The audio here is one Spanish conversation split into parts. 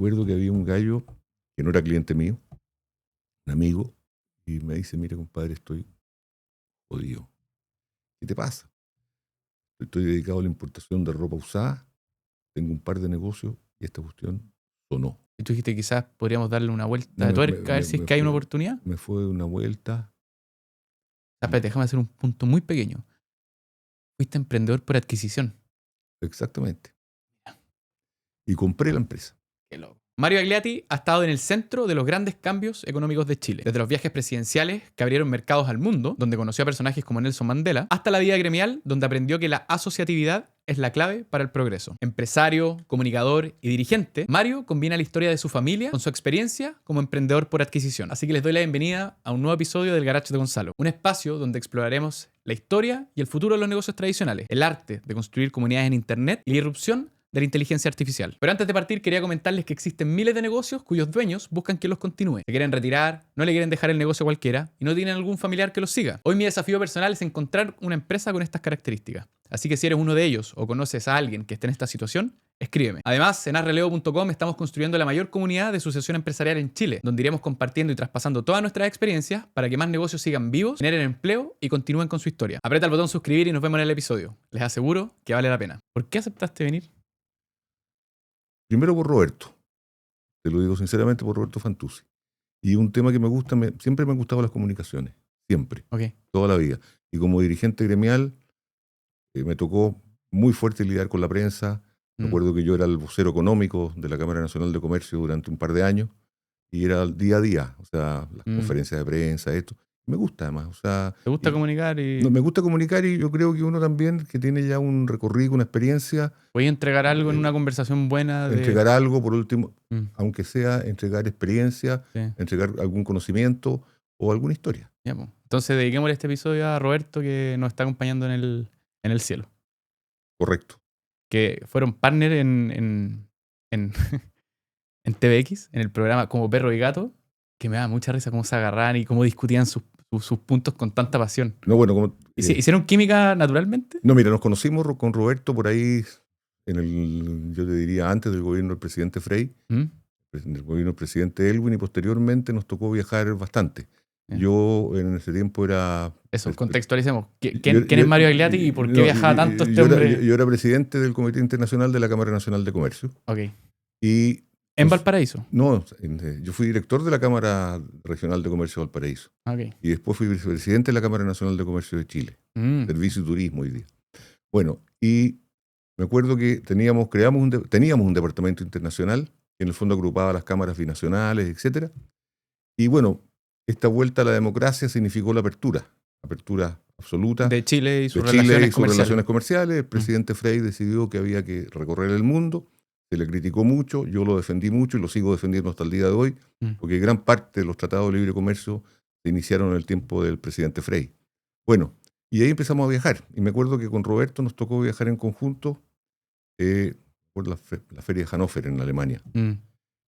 acuerdo que había un gallo que no era cliente mío, un amigo, y me dice, mire compadre, estoy jodido. ¿Qué te pasa? Estoy dedicado a la importación de ropa usada, tengo un par de negocios y esta cuestión sonó. Y tú dijiste, quizás podríamos darle una vuelta No, de tuerca, a ver si es que hay una oportunidad. Me fue una vuelta. Espérate, déjame hacer un punto muy pequeño. Fuiste emprendedor por adquisición. Exactamente. Y compré la empresa. Qué loco. Mario Agliati ha estado en el centro de los grandes cambios económicos de Chile. Desde los viajes presidenciales que abrieron mercados al mundo, donde conoció a personajes como Nelson Mandela, hasta la vida gremial, donde aprendió que la asociatividad es la clave para el progreso. Empresario, comunicador y dirigente, Mario combina la historia de su familia con su experiencia como emprendedor por adquisición. Así que les doy la bienvenida a un nuevo episodio del Garage de Gonzalo, un espacio donde exploraremos la historia y el futuro de los negocios tradicionales, el arte de construir comunidades en Internet y la irrupción de la inteligencia artificial. Pero antes de partir, quería comentarles que existen miles de negocios cuyos dueños buscan que los continúe. Se quieren retirar, no le quieren dejar el negocio a cualquiera y no tienen algún familiar que los siga. Hoy mi desafío personal es encontrar una empresa con estas características. Así que si eres uno de ellos o conoces a alguien que esté en esta situación, escríbeme. Además, en arreleo.com estamos construyendo la mayor comunidad de sucesión empresarial en Chile, donde iremos compartiendo y traspasando todas nuestras experiencias para que más negocios sigan vivos, generen empleo y continúen con su historia. Aprieta el botón suscribir y nos vemos en el episodio. Les aseguro que vale la pena. ¿Por qué aceptaste venir? Primero por Roberto, te lo digo sinceramente, por Roberto Fantuzzi. Y un tema que me gusta, siempre me han gustado las comunicaciones, siempre, toda la vida. Y como dirigente gremial, me tocó muy fuerte lidiar con la prensa. Me acuerdo que yo era el vocero económico de la Cámara Nacional de Comercio durante un par de años y era el día a día, o sea, las conferencias de prensa, esto. Me gusta además, o sea... ¿Te gusta comunicar? No, me gusta comunicar y yo creo que uno también que tiene ya un recorrido, una experiencia... Voy a entregar algo en una conversación buena. Entregar algo, por último, aunque sea entregar experiencia, entregar algún conocimiento o alguna historia. Ya, pues. Entonces dediquémosle este episodio a Roberto que nos está acompañando en el cielo. Correcto. Que fueron partner en TVX, en el programa Como Perro y Gato, que me da mucha risa cómo se agarraban y cómo discutían sus puntos con tanta pasión. No, bueno, como, ¿Hicieron química naturalmente? No, mira, nos conocimos con Roberto por ahí, yo te diría, antes del gobierno del presidente Frey, en el gobierno del presidente Elwin, y posteriormente nos tocó viajar bastante. Yo en ese tiempo era... Eso, contextualicemos. ¿Quién es Mario Agliati y por qué viajaba tanto este hombre? Yo era presidente del Comité Internacional de la Cámara Nacional de Comercio. Ok. Y... ¿En Valparaíso? No, yo fui director de la Cámara Regional de Comercio de Valparaíso. Okay. Y después fui vicepresidente de la Cámara Nacional de Comercio de Chile. Servicio y Turismo hoy día. Bueno, y me acuerdo que teníamos un departamento internacional que en el fondo agrupaba las cámaras binacionales, etc. Y bueno, esta vuelta a la democracia significó la apertura absoluta de Chile y sus relaciones comerciales. El presidente Frey decidió que había que recorrer el mundo. Se le criticó mucho, yo lo defendí mucho y lo sigo defendiendo hasta el día de hoy, porque gran parte de los tratados de libre comercio se iniciaron en el tiempo del presidente Frey. Bueno, y ahí empezamos a viajar. Y me acuerdo que con Roberto nos tocó viajar en conjunto por la feria de Hannover en Alemania.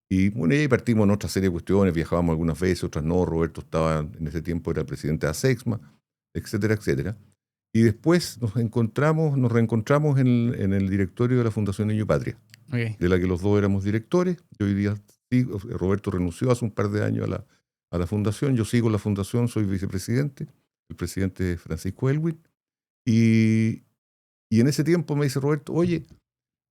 Y bueno, y ahí partimos en otra serie de cuestiones, viajábamos algunas veces, otras no. Roberto estaba, en ese tiempo era el presidente de ASEXMA, etcétera, etcétera. Y después nos reencontramos en el directorio de la Fundación Niño Patria, de la que los dos éramos directores. Y hoy día sí, Roberto renunció hace un par de años a la fundación. Yo sigo en la fundación, soy vicepresidente, el presidente Francisco Elwin. Y en ese tiempo me dice Roberto, oye,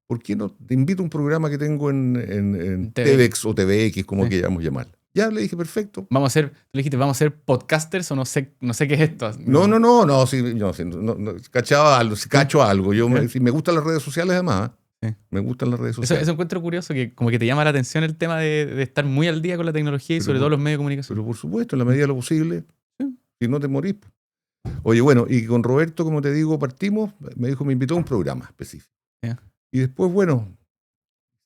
¿por qué no te invito a un programa que tengo en TVX o TVX, como queramos llamar? Ya le dije, perfecto. Le dijiste, ¿vamos a ser podcasters o no sé qué es esto? No, cachaba algo, cacho algo. Me gustan las redes sociales además. Me gustan las redes sociales. Eso encuentro curioso, que como que te llama la atención el tema de estar muy al día con la tecnología y sobre todo los medios de comunicación. Pero por supuesto, en la medida de lo posible, si no te morís. Oye, bueno, y con Roberto, como te digo, partimos, me invitó a un programa específico. Y después, bueno,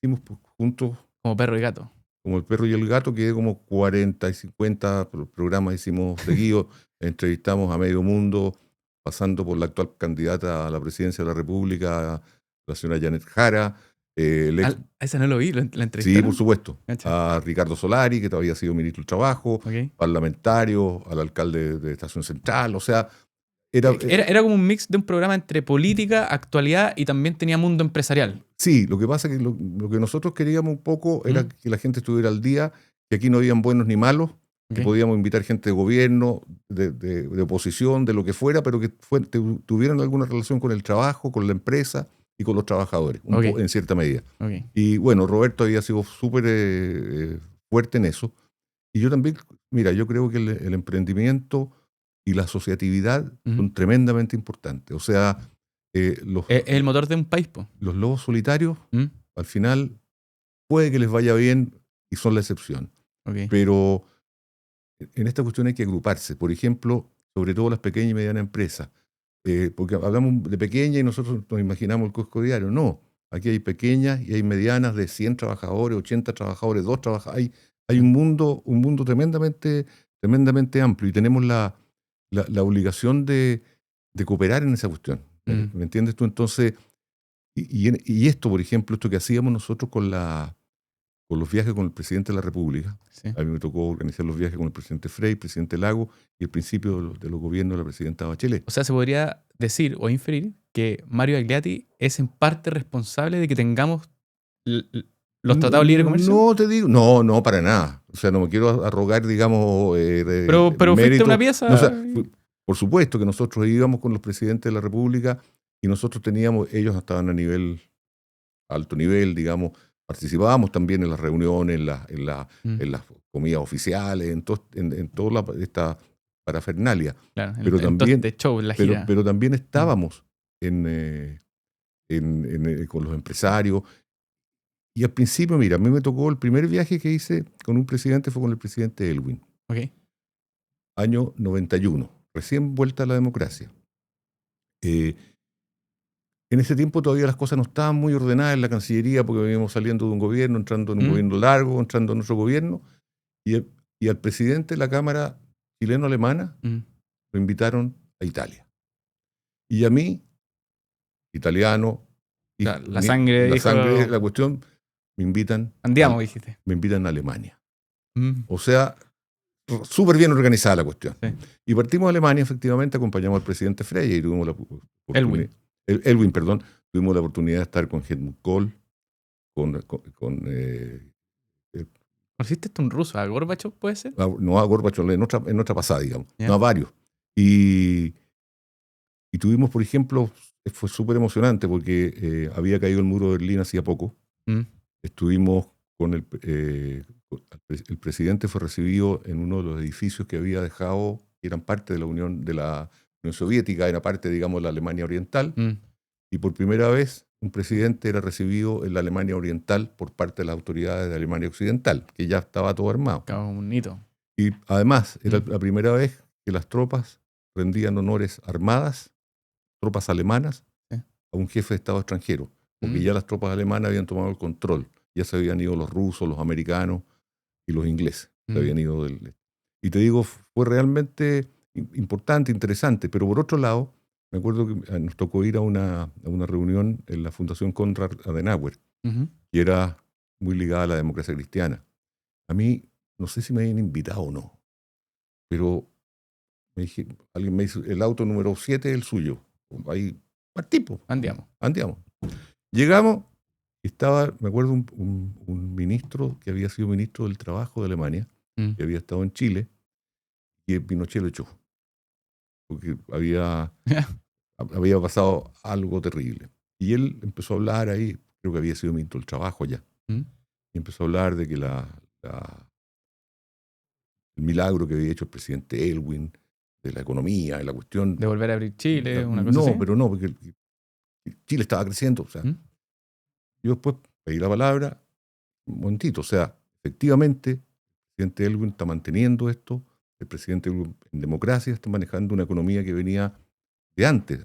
hicimos juntos... Como Perro y Gato. Como el Perro y el Gato, que como 40 y 50 programas hicimos seguidos. Entrevistamos a medio mundo, pasando por la actual candidata a la presidencia de la República, la señora Janet Jara. Esa no lo vi, la entrevistaron. Sí, por supuesto. A Ricardo Solari, que todavía ha sido ministro del Trabajo, parlamentario, al alcalde de Estación Central. O sea, Era como un mix de un programa entre política, actualidad y también tenía mundo empresarial. Sí, lo que pasa es que lo que nosotros queríamos un poco era que la gente estuviera al día, que aquí no habían buenos ni malos, que podíamos invitar gente de gobierno, de oposición, de lo que fuera, pero que tuvieran alguna relación con el trabajo, con la empresa y con los trabajadores, en cierta medida. Y bueno, Roberto había sido súper fuerte en eso. Y yo también, mira, yo creo que el emprendimiento y la asociatividad son tremendamente importantes. O sea, es el motor de un país, po. Los lobos solitarios, al final, puede que les vaya bien y son la excepción. Pero en esta cuestión hay que agruparse. Por ejemplo, sobre todo las pequeñas y medianas empresas. Porque hablamos de pequeñas y nosotros nos imaginamos el kiosco diario. No, aquí hay pequeñas y hay medianas de 100 trabajadores, 80 trabajadores, 2 trabajadores. Hay un mundo tremendamente amplio y tenemos la obligación de cooperar en esa cuestión. ¿Me entiendes tú? Entonces, y esto, por ejemplo, esto que hacíamos nosotros con los viajes con el presidente de la República. Sí. A mí me tocó organizar los viajes con el presidente Frey, el presidente Lago y el principio de los gobiernos de la presidenta Bachelet. O sea, se podría decir o inferir que Mario Agliati es en parte responsable de que tengamos los tratados de libre comercio. No te digo, no, para nada. O sea, no me quiero arrogar, digamos, pero fuiste una pieza. No, o sea, por supuesto que nosotros íbamos con los presidentes de la República y nosotros ellos estaban a alto nivel, digamos. Participábamos también en las reuniones, en las comidas oficiales, en toda esta parafernalia. Claro, pero también, show, la gira. Pero también estábamos con los empresarios. Y al principio, mira, a mí me tocó el primer viaje que hice con un presidente, fue con el presidente Elwin. Año 91, recién vuelta a la democracia. En ese tiempo todavía las cosas no estaban muy ordenadas en la Cancillería porque veníamos saliendo de un gobierno, entrando en un gobierno largo, entrando en otro gobierno. Y al presidente de la Cámara chileno-alemana lo invitaron a Italia. Y a mí, italiano, la sangre, la cuestión, me invitan. Andiamo, dijiste. Me invitan a Alemania. O sea, súper bien organizada la cuestión. Sí. Y partimos a Alemania, efectivamente, acompañamos al presidente Frey y tuvimos la oportunidad. Elwin, perdón, tuvimos la oportunidad de estar con Helmut Kohl, ¿Conociste un ruso? ¿A Gorbachev puede ser? No, a Gorbachev, en otra pasada, digamos. Yeah. No, a varios. Y tuvimos, por ejemplo, fue súper emocionante porque había caído el muro de Berlín hacía poco. Estuvimos con el presidente fue recibido en uno de los edificios que había dejado, que eran parte de la Unión Soviética, era parte, digamos, de la Alemania Oriental. Y por primera vez un presidente era recibido en la Alemania Oriental por parte de las autoridades de Alemania Occidental, que ya estaba todo armado. Bonito. Y además era la primera vez que las tropas rendían honores armadas, tropas alemanas, a un jefe de Estado extranjero, porque ya las tropas alemanas habían tomado el control. Ya se habían ido los rusos, los americanos y los ingleses. Se habían ido y te digo, fue realmente importante, interesante. Pero por otro lado, me acuerdo que nos tocó ir a una reunión en la Fundación Konrad Adenauer, que era muy ligada a la democracia cristiana. A mí, no sé si me habían invitado o no, pero alguien me dice, el auto número 7 es el suyo. Ahí partimos. Andiamo. Llegamos, estaba, me acuerdo, un ministro que había sido ministro del Trabajo de Alemania, que había estado en Chile, y Pinochet lo echó. Porque había pasado algo terrible. Y él empezó a hablar ahí, creo que había sido ministro del Trabajo ya, y empezó a hablar de que el milagro que había hecho el presidente Elwin, de la economía, de la cuestión... De volver a abrir Chile, una cosa así. No, pero no, porque Chile estaba creciendo. O sea, yo después pedí la palabra, un momentito, o sea, efectivamente, el presidente Elwin está manteniendo esto, el presidente Elwin en democracia está manejando una economía que venía de antes.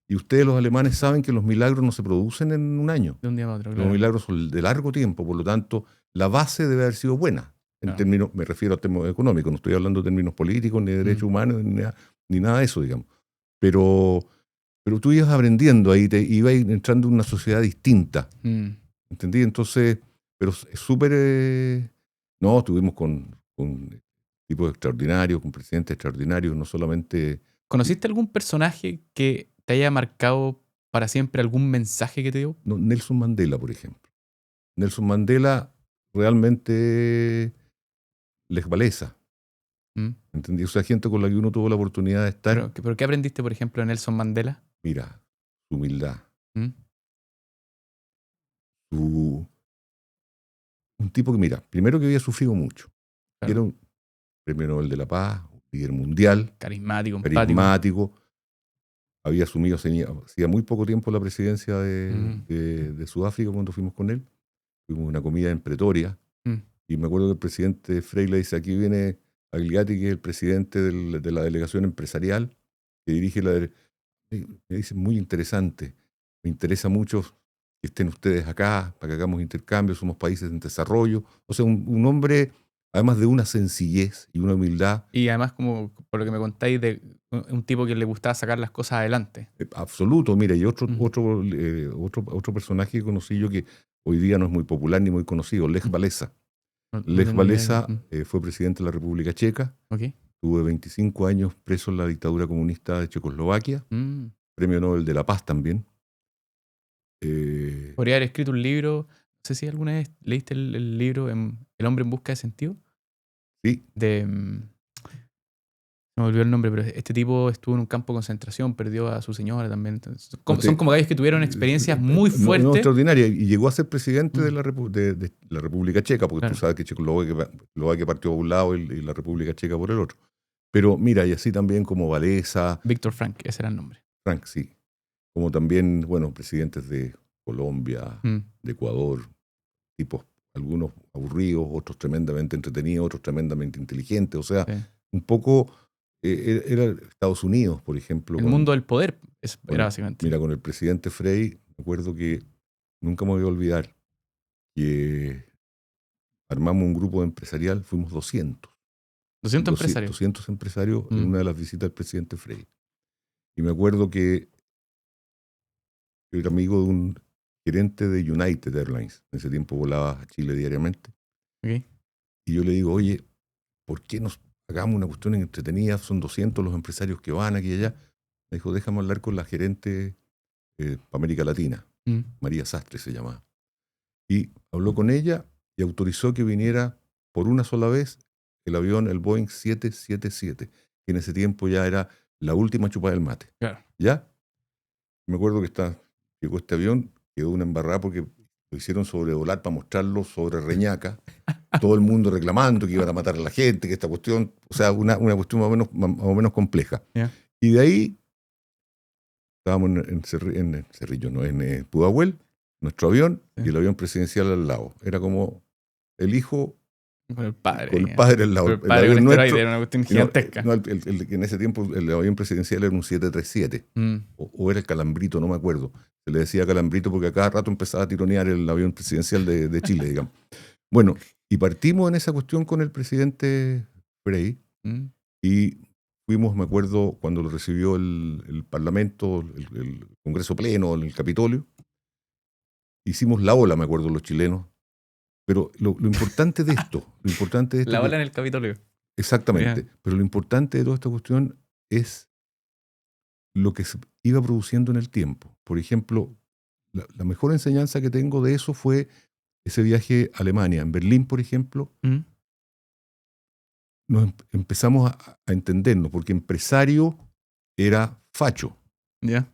Y ustedes los alemanes saben que los milagros no se producen en un año. De un día a otro, claro. Los milagros son de largo tiempo, por lo tanto, la base debe haber sido buena. En términos, me refiero a términos económicos, no estoy hablando de términos políticos, ni de derechos humanos, ni nada de eso, digamos. Pero tú ibas aprendiendo ahí, ibas entrando en una sociedad distinta. ¿Entendí? Entonces, pero es súper... no, estuvimos con tipos extraordinarios, con presidentes extraordinarios, no solamente ¿Conociste algún personaje que te haya marcado para siempre, algún mensaje que te dio? No, Nelson Mandela, por ejemplo. Nelson Mandela realmente les valeza. ¿Mm? ¿Entendí? O sea, gente con la que uno tuvo la oportunidad de estar. ¿Pero qué aprendiste, por ejemplo, de Nelson Mandela? Mira, su humildad, ¿Mm? su... un tipo que, mira, primero que había sufrido mucho, que Claro. era un premio Nobel de la Paz, un líder mundial, Carismático, empático. carismático, había asumido hacía muy poco tiempo la presidencia de Sudáfrica cuando fuimos con él. Fuimos a una comida en Pretoria, Mm. y me acuerdo que el presidente Frey le dice, aquí viene Agliati, que es el presidente de la delegación empresarial, que dirige me dice, muy interesante, me interesa mucho que estén ustedes acá, para que hagamos intercambios, somos países en desarrollo. O sea, un hombre, además de una sencillez y una humildad Y además, como por lo que me contáis, de un tipo que le gustaba sacar las cosas adelante. absoluto. Mira, y otro, Ujú. otro personaje que conocí yo que hoy día no es muy popular ni muy conocido, Lech Walesa. No Lech tengo ni idea. Walesa fue presidente de la República Checa. Ok. Tuve 25 años preso en la dictadura comunista de Checoslovaquia, Mm. premio Nobel de la Paz también. Eh, Podría haber escrito un libro. No sé si alguna vez leíste el libro El hombre en busca de sentido. sí, De. No me olvidó el nombre, pero este tipo estuvo en un campo de concentración, perdió a su señora también. Entonces, no son como gallos que tuvieron experiencias muy no, fuertes. extraordinaria. Y llegó a ser presidente Mm. de la República Checa, porque tú Claro. sabes que Checoslovaquia partió por un lado y la República Checa por el otro. Pero mira, y así también como Walesa, Víctor Frank, ese era el nombre. Frank, sí. Como también, bueno, presidentes de Colombia, Mm. de Ecuador, tipos, algunos aburridos, otros tremendamente entretenidos, otros tremendamente inteligentes. O sea, Sí. un poco era Estados Unidos, por ejemplo. El mundo del poder Con era el- básicamente. mira, con el presidente Frey, me acuerdo que nunca me voy a olvidar que armamos un grupo empresarial, fuimos 200. 200 empresarios. 200 empresarios en Mm. una de las visitas del presidente Frey. Y me acuerdo que yo era amigo de un gerente de United Airlines. En ese tiempo volaba a Chile diariamente. Ok. Y yo le digo, oye, ¿por qué nos hagamos una cuestión entretenida? Son 200 los empresarios que van aquí y allá. Me dijo, déjame hablar con la gerente para América Latina. Mm. María Sastre se llamaba. Y habló con ella y autorizó que viniera por una sola vez el avión, el Boeing 777, que en ese tiempo ya era la última chupada del mate. Claro. ¿Ya? Me acuerdo que llegó este avión, quedó una embarrada porque lo hicieron sobrevolar para mostrarlo sobre Reñaca. Todo el mundo reclamando que iban a matar a la gente, que esta cuestión, o sea, una cuestión más o menos compleja. Yeah. Y de ahí estábamos en Cerrillo, no, en Pudahuel, nuestro avión, Sí. y el avión presidencial al lado. Era como el hijo Con el padre. con el padre al lado. Pero el padre avión con nuestro, esteroide era una cuestión gigantesca. no, en ese tiempo el avión presidencial era un 737, Mm. o era el Calambrito, no me acuerdo. Se le decía Calambrito porque a cada rato empezaba a tironear el avión presidencial de Chile, digamos. Bueno, y partimos en esa cuestión con el presidente Frey, Mm. y fuimos, me acuerdo, cuando lo recibió el Parlamento, el Congreso Pleno, el Capitolio, hicimos la ola, me acuerdo, los chilenos. Pero lo importante de esto, La ola en el Capitolio. exactamente, Yeah. pero lo importante de toda esta cuestión es lo que se iba produciendo en el tiempo. Por ejemplo, la mejor enseñanza que tengo de eso fue ese viaje a Alemania. En Berlín, por ejemplo, Mm. nos empezamos a entendernos, porque empresario era facho. Yeah.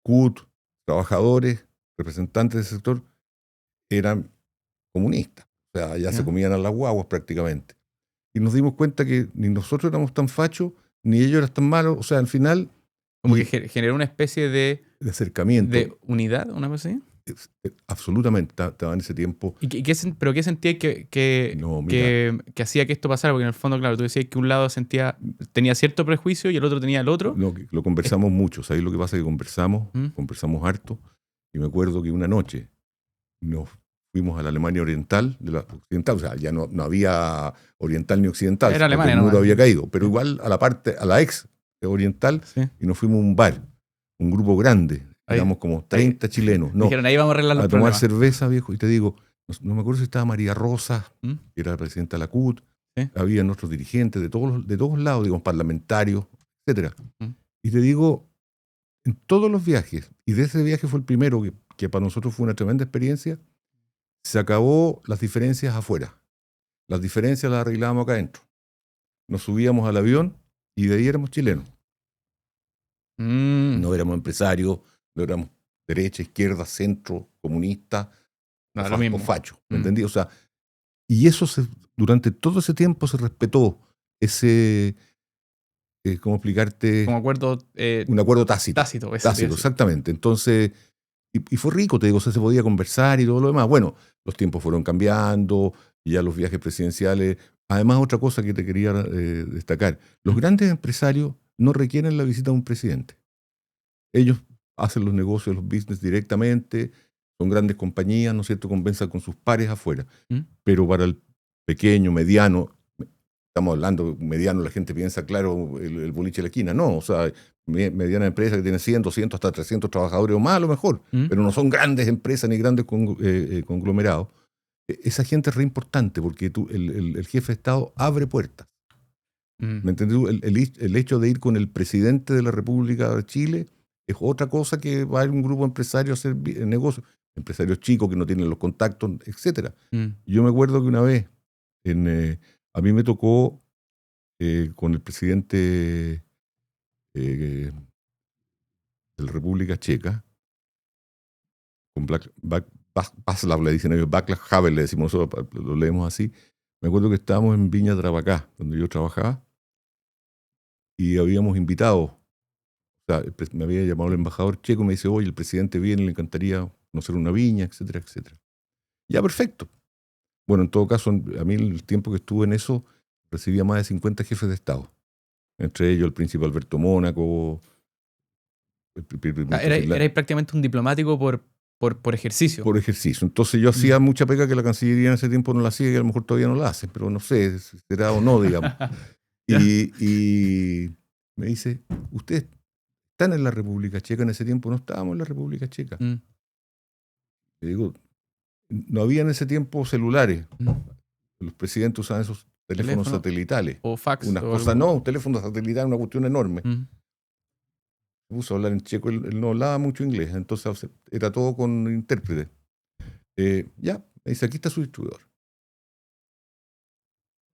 CUT, trabajadores, representantes del sector, eran comunistas. O sea, ya se Yeah. comían a las guaguas prácticamente. Y nos dimos cuenta que ni nosotros éramos tan fachos, ni ellos eran tan malos. O sea, al final, Como y que generó una especie de acercamiento. unidad, una cosa así. Absolutamente, estaba en ese tiempo. ¿Y pero qué sentía No, mira, que hacía que esto pasara? Porque en el fondo, claro, tú decías que un lado tenía cierto prejuicio y el otro tenía el otro. lo conversamos mucho. ¿Sabéis lo que pasa? Que conversamos ¿Mm? harto. Y me acuerdo que una noche nos fuimos a la Alemania oriental, occidental. O sea, ya no había oriental ni occidental. Era Alemania, el muro nomás. había caído. Pero igual a la ex oriental, Sí. y nos fuimos a un bar, un grupo grande. Ahí. Éramos como 30 chilenos. No, Dijeron, ahí vamos a arreglar los a tomar problemas. cerveza, viejo. Y te digo, no me acuerdo si estaba María Rosa, ¿Mm? que era la presidenta de la CUT. Sí. Había nuestros dirigentes de todos lados, digamos, parlamentarios, etcétera. Mm. Y te digo, en todos los viajes, y de ese viaje fue el primero, que para nosotros fue una tremenda experiencia, se acabó las diferencias afuera. Las diferencias las arreglábamos acá adentro. Nos subíamos al avión y de ahí éramos chilenos. No éramos empresarios, no éramos derecha, izquierda, centro, comunista No, lo mismo. o facho. ¿Me entendí? O sea, y eso durante todo ese tiempo se respetó ese, ¿cómo explicarte? Como acuerdo Un acuerdo tácito. tácito, eso te iba a Tácito, decir. exactamente. Entonces, y fue rico, te digo, o sea, se podía conversar y todo lo demás. Bueno, los tiempos fueron cambiando, y ya los viajes presidenciales. Además, otra cosa que te quería destacar, los grandes empresarios no requieren la visita de un presidente. Ellos hacen los negocios, los business directamente, son grandes compañías, ¿no es cierto?, conversan con sus pares afuera. Pero para el pequeño, mediano, estamos hablando mediano, la gente piensa, claro, el boliche de la esquina. No, o sea, mediana empresa que tiene 100, 200, hasta 300 trabajadores o más a lo mejor, pero no son grandes empresas ni grandes conglomerados. Esa gente es re importante porque el jefe de Estado abre puertas. ¿Me entiendes? El hecho de ir con el presidente de la República de Chile es otra cosa que va a ir un grupo de empresarios a hacer negocios. Empresarios chicos que no tienen los contactos, etcétera. Yo me acuerdo que una vez a mí me tocó con el presidente de la República Checa, con Václav, le dicen ellos, Václav Havel, le decimos nosotros, lo leemos así. Me acuerdo que estábamos en Viña Tarapacá, donde yo trabajaba, y habíamos invitado, o sea, me había llamado el embajador checo, me dice, oye, el presidente viene, le encantaría conocer una viña, etcétera, etcétera. Ya, perfecto. Bueno, en todo caso, a mí el tiempo que estuve en eso, recibía más de 50 jefes de Estado. Entre ellos el príncipe Alberto Mónaco. Era prácticamente un diplomático por ejercicio. Por ejercicio. Entonces yo hacía mucha pega que la Cancillería en ese tiempo no la hacía y a lo mejor todavía no la hace, pero no sé, será o no, digamos. y me dice, ¿ustedes están en la República Checa? En ese tiempo no estábamos en la República Checa. Le digo, no había en ese tiempo celulares. Los presidentes usaban esos teléfonos satelitales. O fax. Unas cosas, no, un teléfono satelital, una cuestión enorme. Se puso a hablar en checo, él no hablaba mucho inglés, entonces era todo con intérprete. Ya, me dice, aquí está su distribuidor.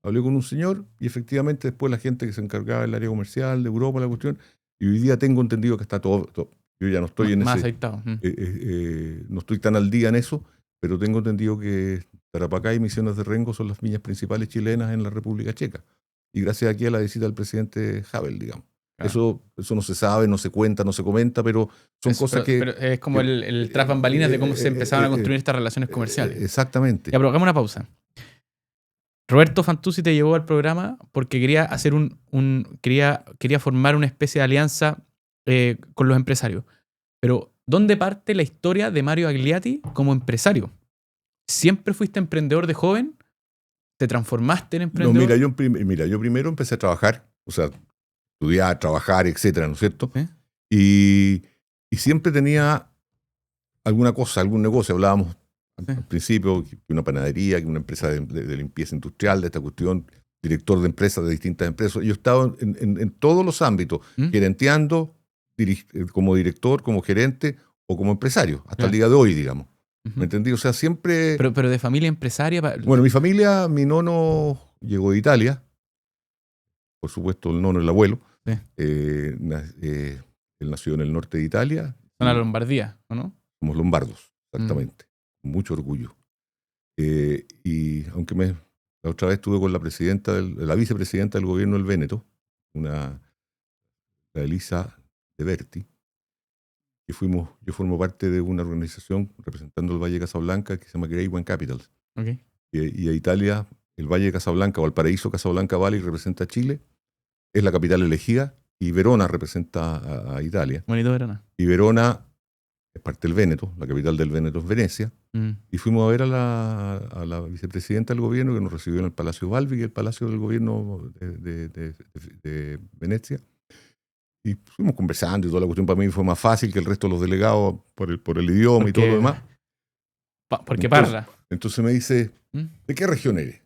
Hablé con un señor y efectivamente después la gente que se encargaba del área comercial de Europa, la cuestión, y hoy día tengo entendido que está todo yo ya no estoy en más ese... aceitado. no estoy tan al día en eso, pero tengo entendido que Tarapacá y Misiones de Rengo son las viñas principales chilenas en la República Checa. Y gracias aquí a la visita del presidente Havel, digamos. Claro. Eso no se sabe, no se cuenta, no se comenta, pero son cosas que... Pero es como el tras bambalinas de cómo se empezaban a construir estas relaciones comerciales. Exactamente. Ya, pero hagamos una pausa. Roberto Fantuzzi te llevó al programa porque quería hacer quería formar una especie de alianza con los empresarios. Pero, ¿dónde parte la historia de Mario Agliati como empresario? ¿Siempre fuiste emprendedor de joven? ¿Te transformaste en emprendedor? No, mira, yo primero empecé a trabajar, o sea, estudiar, trabajar, etcétera, ¿no es cierto? ¿Sí? Y siempre tenía alguna cosa, algún negocio. Hablábamos al principio que una panadería, que una empresa de limpieza industrial, de esta cuestión, director de empresas, de distintas empresas. Yo estaba en todos los ámbitos, gerenteando, como director, como gerente o como empresario, hasta el día de hoy, digamos. ¿Me entendí? O sea, siempre... Pero de familia empresaria... Bueno, mi familia, mi nono llegó de Italia, por supuesto el nono, el abuelo. Sí. Él nació en el norte de Italia. Son la Lombardía, ¿o no? Somos lombardos, exactamente. Con mucho orgullo. Y aunque la otra vez estuve con la vicepresidenta del gobierno del Véneto, la Elisa De Berti, y yo formo parte de una organización representando el Valle de Casablanca que se llama Great One Capitals. Okay. Y a Italia, el Valle de Casablanca o el paraíso Casablanca Valley representa a Chile, es la capital elegida, y Verona representa a Italia. Bonito Verona. Y Verona es parte del Véneto, la capital del Véneto es Venecia. Y fuimos a ver a la vicepresidenta del gobierno que nos recibió en el Palacio Balbi, que es el palacio del gobierno de Venecia. Y fuimos conversando y toda la cuestión para mí fue más fácil que el resto de los delegados por el idioma y todo lo demás. Porque parla. Entonces me dice, ¿de qué región eres?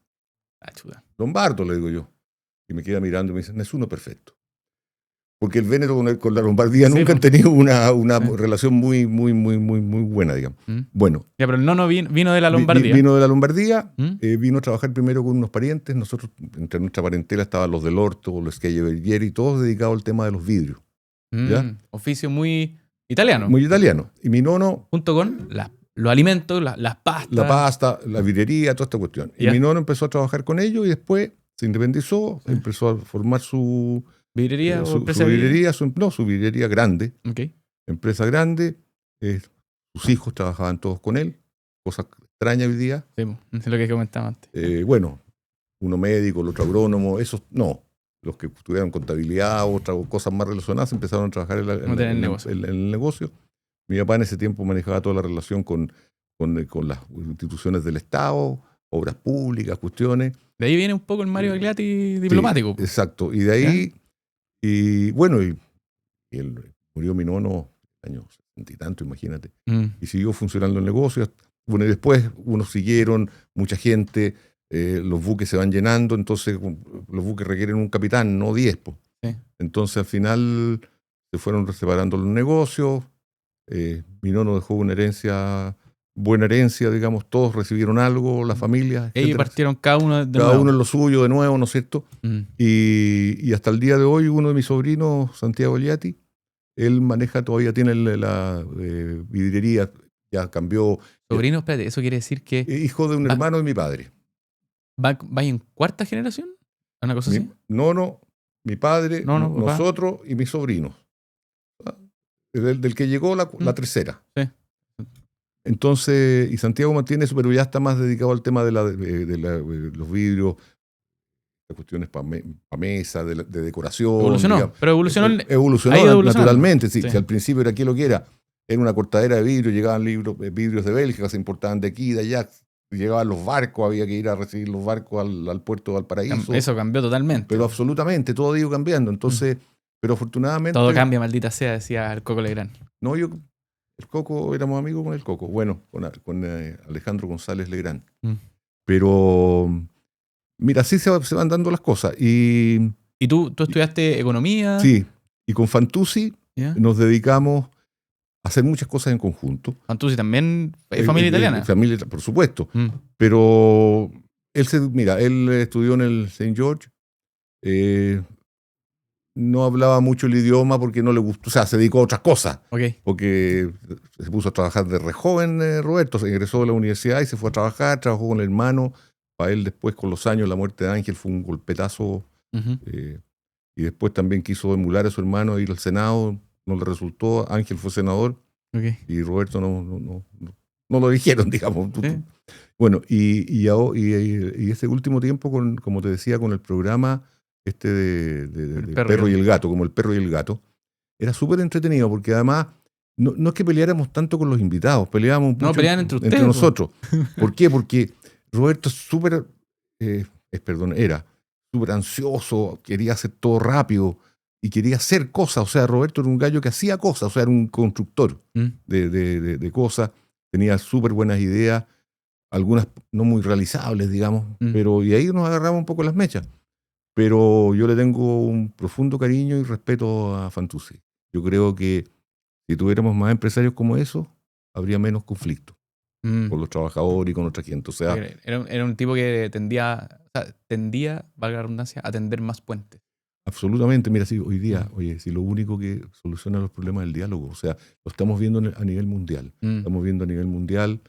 Chuda. Lombardo, le digo yo. Y me queda mirando y me dice, Nessuno perfecto. Porque el Véneto con la Lombardía Sí, nunca han pues. tenido una Sí. relación muy buena, digamos. Bueno, Ya, pero el nono vino de la Lombardía. vino de la Lombardía, ¿Mm? vino a trabajar primero con unos parientes. Nosotros, entre nuestra parentela estaban los del Orto, los Schiavellieri, todos dedicados al tema de los vidrios. ¿Ya? Oficio muy italiano. Muy italiano. Y mi nono, Junto con los alimentos, las pastas. la pasta, la vidrería, toda esta cuestión. Y Ya. mi nono empezó a trabajar con ellos y después se independizó, empezó a formar su ¿Vidrería o empresa su de vidrio? vidrería, su vidrería grande, Ok. empresa grande. Sus hijos trabajaban todos con él, cosa extraña hoy día. Sí, es lo que comentaba antes. Bueno, uno médico, el otro agrónomo, esos no. Los que estudiaron contabilidad o otras cosas más relacionadas empezaron a trabajar en el negocio. Mi papá en ese tiempo manejaba toda la relación con las instituciones del Estado, obras públicas, cuestiones. De ahí viene un poco el Mario Gagliati diplomático. Sí, exacto. Y de ahí, y bueno, y él murió mi nono años 60 y tanto, imagínate. Y siguió funcionando el negocio. Bueno, y después unos siguieron, mucha gente, los buques se van llenando, entonces los buques requieren un capitán, no 10. Sí. Entonces al final se fueron separando los negocios. Mi nono dejó una herencia, buena herencia, digamos, todos recibieron algo, la familia. Ellos partieron cada uno uno en lo suyo de nuevo, ¿no es cierto? Y hasta el día de hoy uno de mis sobrinos, Santiago Gagliati, él maneja, todavía tiene la vidriería, ya cambió. Sobrino, espérate, eso quiere decir que... Hijo de un hermano de mi padre. ¿Va en cuarta generación? ¿Una cosa así? No, mi padre, nosotros y mis sobrinos. Del que llegó la tercera. Sí. Entonces, y Santiago mantiene eso, pero ya está más dedicado al tema de los vidrios, de cuestiones para mesa, de decoración. Evolucionó, digamos. pero evolucionó naturalmente. Sí. Si al principio era aquí lo que era una cortadera de vidrio, llegaban vidrios de Bélgica, se importaban de aquí y de allá, llegaban los barcos, había que ir a recibir los barcos al puerto de Valparaíso. Eso cambió totalmente. Pero absolutamente, todo ha ido cambiando. Entonces, pero afortunadamente... Todo cambia, maldita sea, decía el Coco Legrand. No, el Coco, éramos amigos con el Coco. Bueno, con Alejandro González Legrand. Pero, mira, así se van dando las cosas. ¿Y tú estudiaste economía? Sí, y con Fantuzzi nos dedicamos a hacer muchas cosas en conjunto. Fantuzzi también es familia italiana. Familia, por supuesto. Pero él estudió en el St. George. No hablaba mucho el idioma porque no le gustó, o sea, se dedicó a otras cosas. Porque se puso a trabajar de re joven, Roberto, se ingresó a la universidad y se fue a trabajar, trabajó con el hermano. Para él después, con los años, la muerte de Ángel fue un golpetazo. Y después también quiso emular a su hermano a ir al Senado, no le resultó. Ángel fue senador y Roberto no lo eligieron, digamos. Bueno, y ese último tiempo, como te decía, con el programa del perro y el gato, como el perro y el gato, era súper entretenido porque además no es que peleáramos tanto con los invitados, peleábamos mucho peleaban entre nosotros. ¿Por qué? Porque Roberto era súper ansioso, quería hacer todo rápido y quería hacer cosas. O sea, Roberto era un gallo que hacía cosas, o sea, era un constructor de cosas, tenía súper buenas ideas, algunas no muy realizables, digamos, pero y ahí nos agarramos un poco las mechas. Pero yo le tengo un profundo cariño y respeto a Fantuzzi. Yo creo que si tuviéramos más empresarios como esos, habría menos conflicto con los trabajadores y con otra gente. O sea, era un tipo que tendía, valga la redundancia, a tender más puentes. Absolutamente. Mira, si hoy día, si lo único que soluciona los problemas es el diálogo, o sea, lo estamos viendo a nivel mundial. Estamos viendo a nivel mundial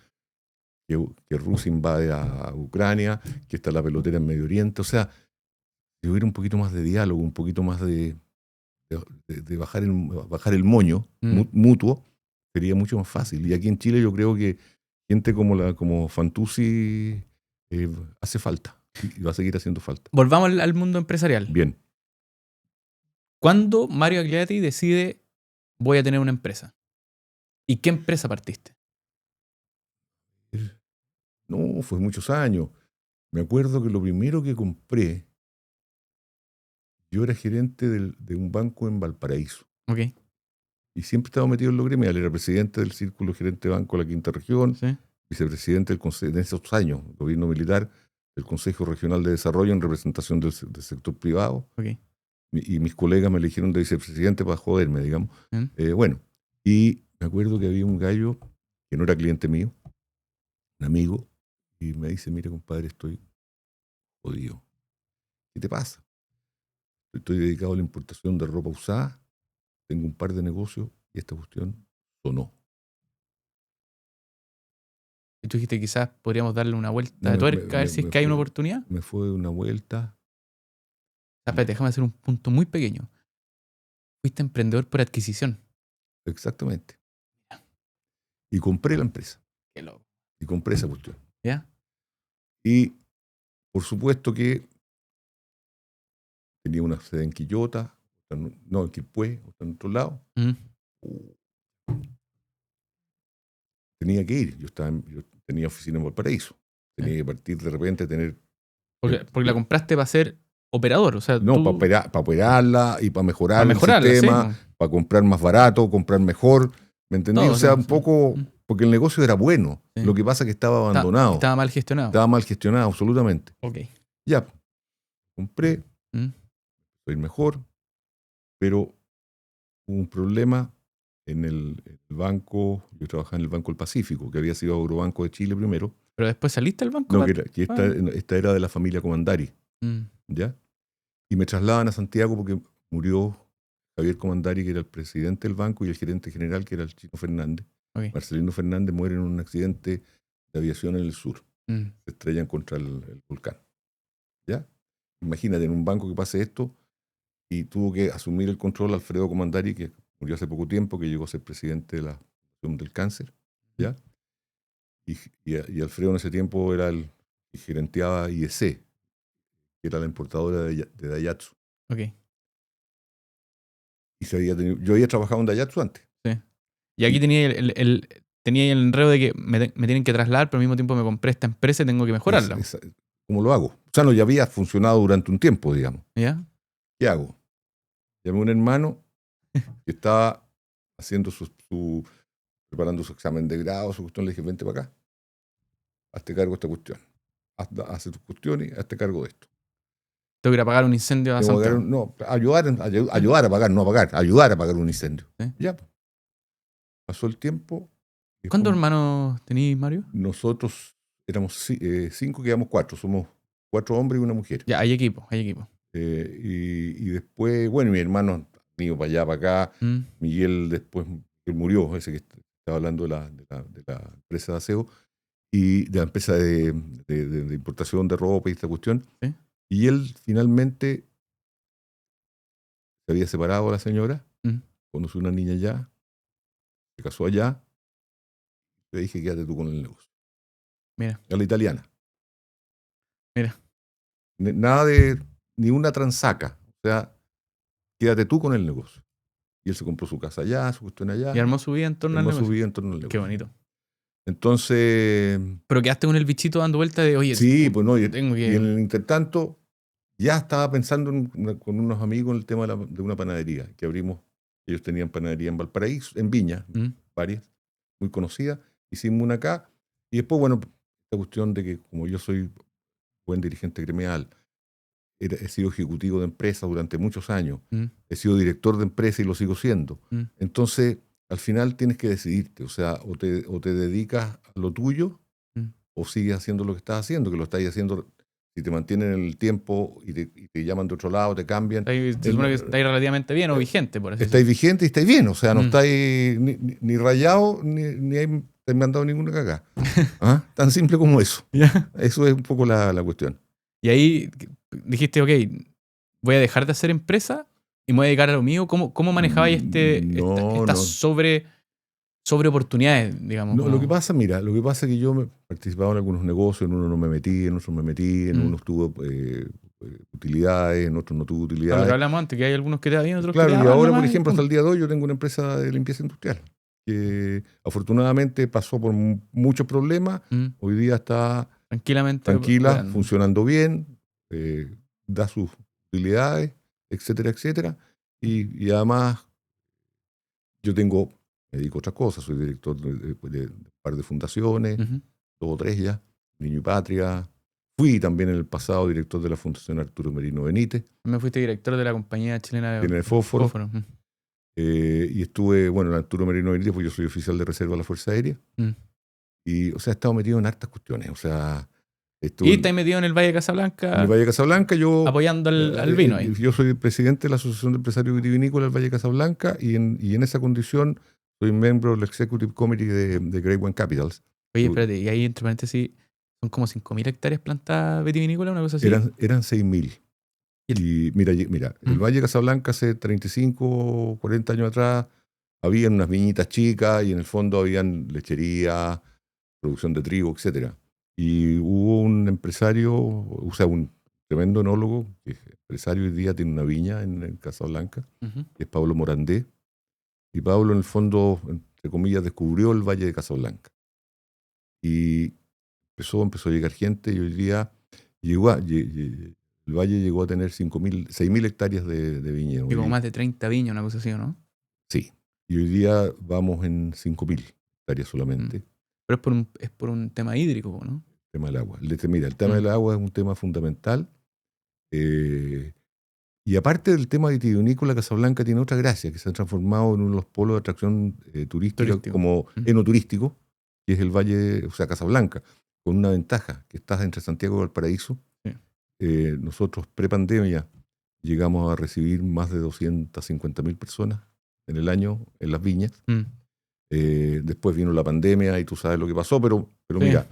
que Rusia invade a Ucrania, que está la pelotera en Medio Oriente. O sea, si hubiera un poquito más de diálogo, un poquito más de bajar el moño mutuo, sería mucho más fácil. Y aquí en Chile yo creo que gente como Fantuzzi hace falta y va a seguir haciendo falta. Volvamos al mundo empresarial. Bien. ¿Cuándo Mario Gagliati decide voy a tener una empresa? ¿Y qué empresa partiste? No, fue muchos años. Me acuerdo que lo primero que compré, yo era gerente de un banco en Valparaíso. Y siempre estaba metido en lo gremial. Era presidente del Círculo Gerente de Banco de la Quinta Región, vicepresidente en esos años, gobierno militar, del Consejo Regional de Desarrollo en representación del sector privado. y mis colegas me eligieron de vicepresidente para joderme, digamos. ¿Mm? Bueno, y me acuerdo que había un gallo que no era cliente mío, un amigo, y me dice, mire, compadre, estoy jodido. ¿Qué te pasa? Estoy dedicado a la importación de ropa usada, tengo un par de negocios y esta cuestión sonó. Y tú dijiste, quizás podríamos darle una vuelta No, de tuerca, a ver si es que hay una oportunidad. me fue una vuelta. Espérate, déjame hacer un punto muy pequeño. Fuiste emprendedor por adquisición. Exactamente. Y compré la empresa. Qué loco. Y compré esa cuestión. ¿Ya? Y por supuesto que tenía una sede en Quillota, no, en Quilpué, en otro lado. ¿Mm? Tenía que ir. Yo tenía oficina en Valparaíso. Tenía que partir de repente, tener... Porque la compraste para ser operador, o sea, No, tú... para operarla y para mejorar Para mejorarla, el sí, sistema, para comprar más barato, comprar mejor. ¿Me entendí? todo, O sea, sí, un sí. poco... Porque el negocio era bueno. Sí. Lo que pasa es que estaba abandonado. Estaba mal gestionado. Estaba mal gestionado, absolutamente. Ok. Ya, compré, ¿Mm? soy mejor, pero hubo un problema en el banco. Yo trabajaba en el Banco del Pacífico, que había sido Agrobanco de Chile primero. Pero después saliste del banco. No, que esta era de la familia Comandari, Mm. ¿ya? Y me trasladan a Santiago porque murió Javier Comandari, que era el presidente del banco, y el gerente general, que era el Chino Fernández. Okay. Marcelino Fernández muere en un accidente de aviación en el sur. Mm. Se estrellan contra el volcán. ¿Ya? Imagínate, en un banco que pase esto, y tuvo que asumir el control Alfredo Comandari, que murió hace poco tiempo, que llegó a ser presidente de la Asociación del Cáncer. ¿Ya? Y Alfredo en ese tiempo era el que gerenteaba IEC, que era la importadora de Daihatsu. Ok. Y yo había trabajado en Daihatsu antes. Sí. Y aquí tenía tenía el enredo de que me tienen que trasladar, pero al mismo tiempo me compré esta empresa y tengo que mejorarla. ¿Cómo lo hago? O sea, no, ya había funcionado durante un tiempo, digamos. ¿Ya? ¿Qué hago? Llamé a un hermano que estaba haciendo preparando su examen de grado, su cuestión. Le dije, vente para acá, hazte cargo de esta cuestión. Haz tus cuestiones, hazte cargo de esto. Tengo que ir a apagar un incendio a Santiago. No, ayudar a pagar, no a pagar, ayudar a pagar un incendio. ¿Sí? Ya. Pasó el tiempo. ¿Cuántos hermanos tenéis, Mario? Nosotros éramos 5, quedamos 4. Somos 4 hombres y una mujer. Ya, hay equipo, hay equipo. Y después, bueno, mi hermano han ido para allá, para acá. Miguel después él murió, ese que estaba hablando de la empresa de aseo y de la empresa de importación de ropa y esta cuestión. ¿Sí? Y él finalmente se había separado de la señora, conoció una niña allá, se casó allá. Le dije, quédate tú con el negocio. Mira. A la italiana. Mira. Nada de ni una transaca. O sea, quédate tú con el negocio. Y él se compró su casa allá, su cuestión allá. Y armó su vida en torno al negocio. Qué bonito. Entonces... Pero quedaste con el bichito dando vuelta de, oye... Sí, pues no, y tengo que... y en el intertanto ya estaba pensando con unos amigos en el tema de una panadería que abrimos. Ellos tenían panadería en Valparaíso, en Viña, varias, muy conocidas. Hicimos una acá. Y después, bueno, esta cuestión de que como yo soy buen dirigente gremial, he sido ejecutivo de empresa durante muchos años, he sido director de empresa y lo sigo siendo. Entonces, al final tienes que decidirte, o sea, o te dedicas a lo tuyo o sigues haciendo lo que estás haciendo, que lo estás haciendo, si te mantienen en el tiempo y te llaman de otro lado, te cambian. Se supone que estáis relativamente bien o vigente, por así decirlo. Estáis vigente y estáis bien, o sea, no estáis ni rayado ni hay te han mandado ninguna cagada. ¿Ah? Tan simple como eso. Yeah. Eso es un poco la cuestión. Y ahí dijiste, ok, voy a dejar de hacer empresa y me voy a dedicar a lo mío. ¿Cómo manejabas esta sobre oportunidades, digamos? No, lo que pasa, mira, lo que pasa es que yo participaba en algunos negocios, en uno no me metí, en otros me metí, en unos tuve utilidades, en otros no tuve utilidades. Lo que hablamos antes, que hay algunos que te da bien, otros claro, que te da y ahora, por mal, ejemplo, hasta el día de hoy yo tengo una empresa de limpieza industrial que afortunadamente pasó por muchos problemas. Hoy día está tranquila, funcionando bien, da sus utilidades, etcétera, etcétera. Y además yo me dedico a otras cosas, soy director de un par de fundaciones, 2 o 3 ya, Niño y Patria, Fui también en el pasado director de la Fundación Arturo Merino Benítez. Me fuiste director de la compañía chilena de Fósforo. Fósforo. Y estuve, en Arturo Merino Benítez, porque yo soy oficial de reserva de la Fuerza Aérea. Y, he estado metido en hartas cuestiones. Y estás metido en el Valle de Casablanca. En el Valle de Casablanca, yo... Apoyando al vino ahí. Yo soy presidente de la Asociación de Empresarios Vitivinícolas del Valle de Casablanca y en esa condición soy miembro del Executive Committee de Great Wine Capitals. Oye, espérate, y ahí entre paréntesis, son como 5.000 hectáreas plantadas vitivinícolas, una cosa así. Eran 6.000. Y mira, el Valle de Casablanca hace 35, 40 años atrás, habían unas viñitas chicas y en el fondo habían lechería, producción de trigo, etcétera. Y hubo un empresario, un tremendo enólogo, que es empresario hoy día, tiene una viña en Casablanca, que es Pablo Morandé. Y Pablo, en el fondo, entre comillas, descubrió el Valle de Casablanca. Y empezó a llegar gente y hoy día el valle llegó a tener 6.000 hectáreas de viñedo. Y como más de 30 viñas, una cosa así, ¿o no? Sí. Y hoy día vamos en 5.000 hectáreas solamente. Pero es por un tema hídrico, ¿no? El tema del agua. El tema del agua es un tema fundamental. Y aparte del tema vitivinícola, Casablanca tiene otra gracia, que se ha transformado en uno de los polos de atracción turística, como enoturístico, que es el Valle, Casablanca, con una ventaja, que estás entre Santiago y Valparaíso. Sí. Nosotros, pre-pandemia, llegamos a recibir más de 250.000 personas en el año en las viñas. Después vino la pandemia y tú sabes lo que pasó, pero sí. Mira,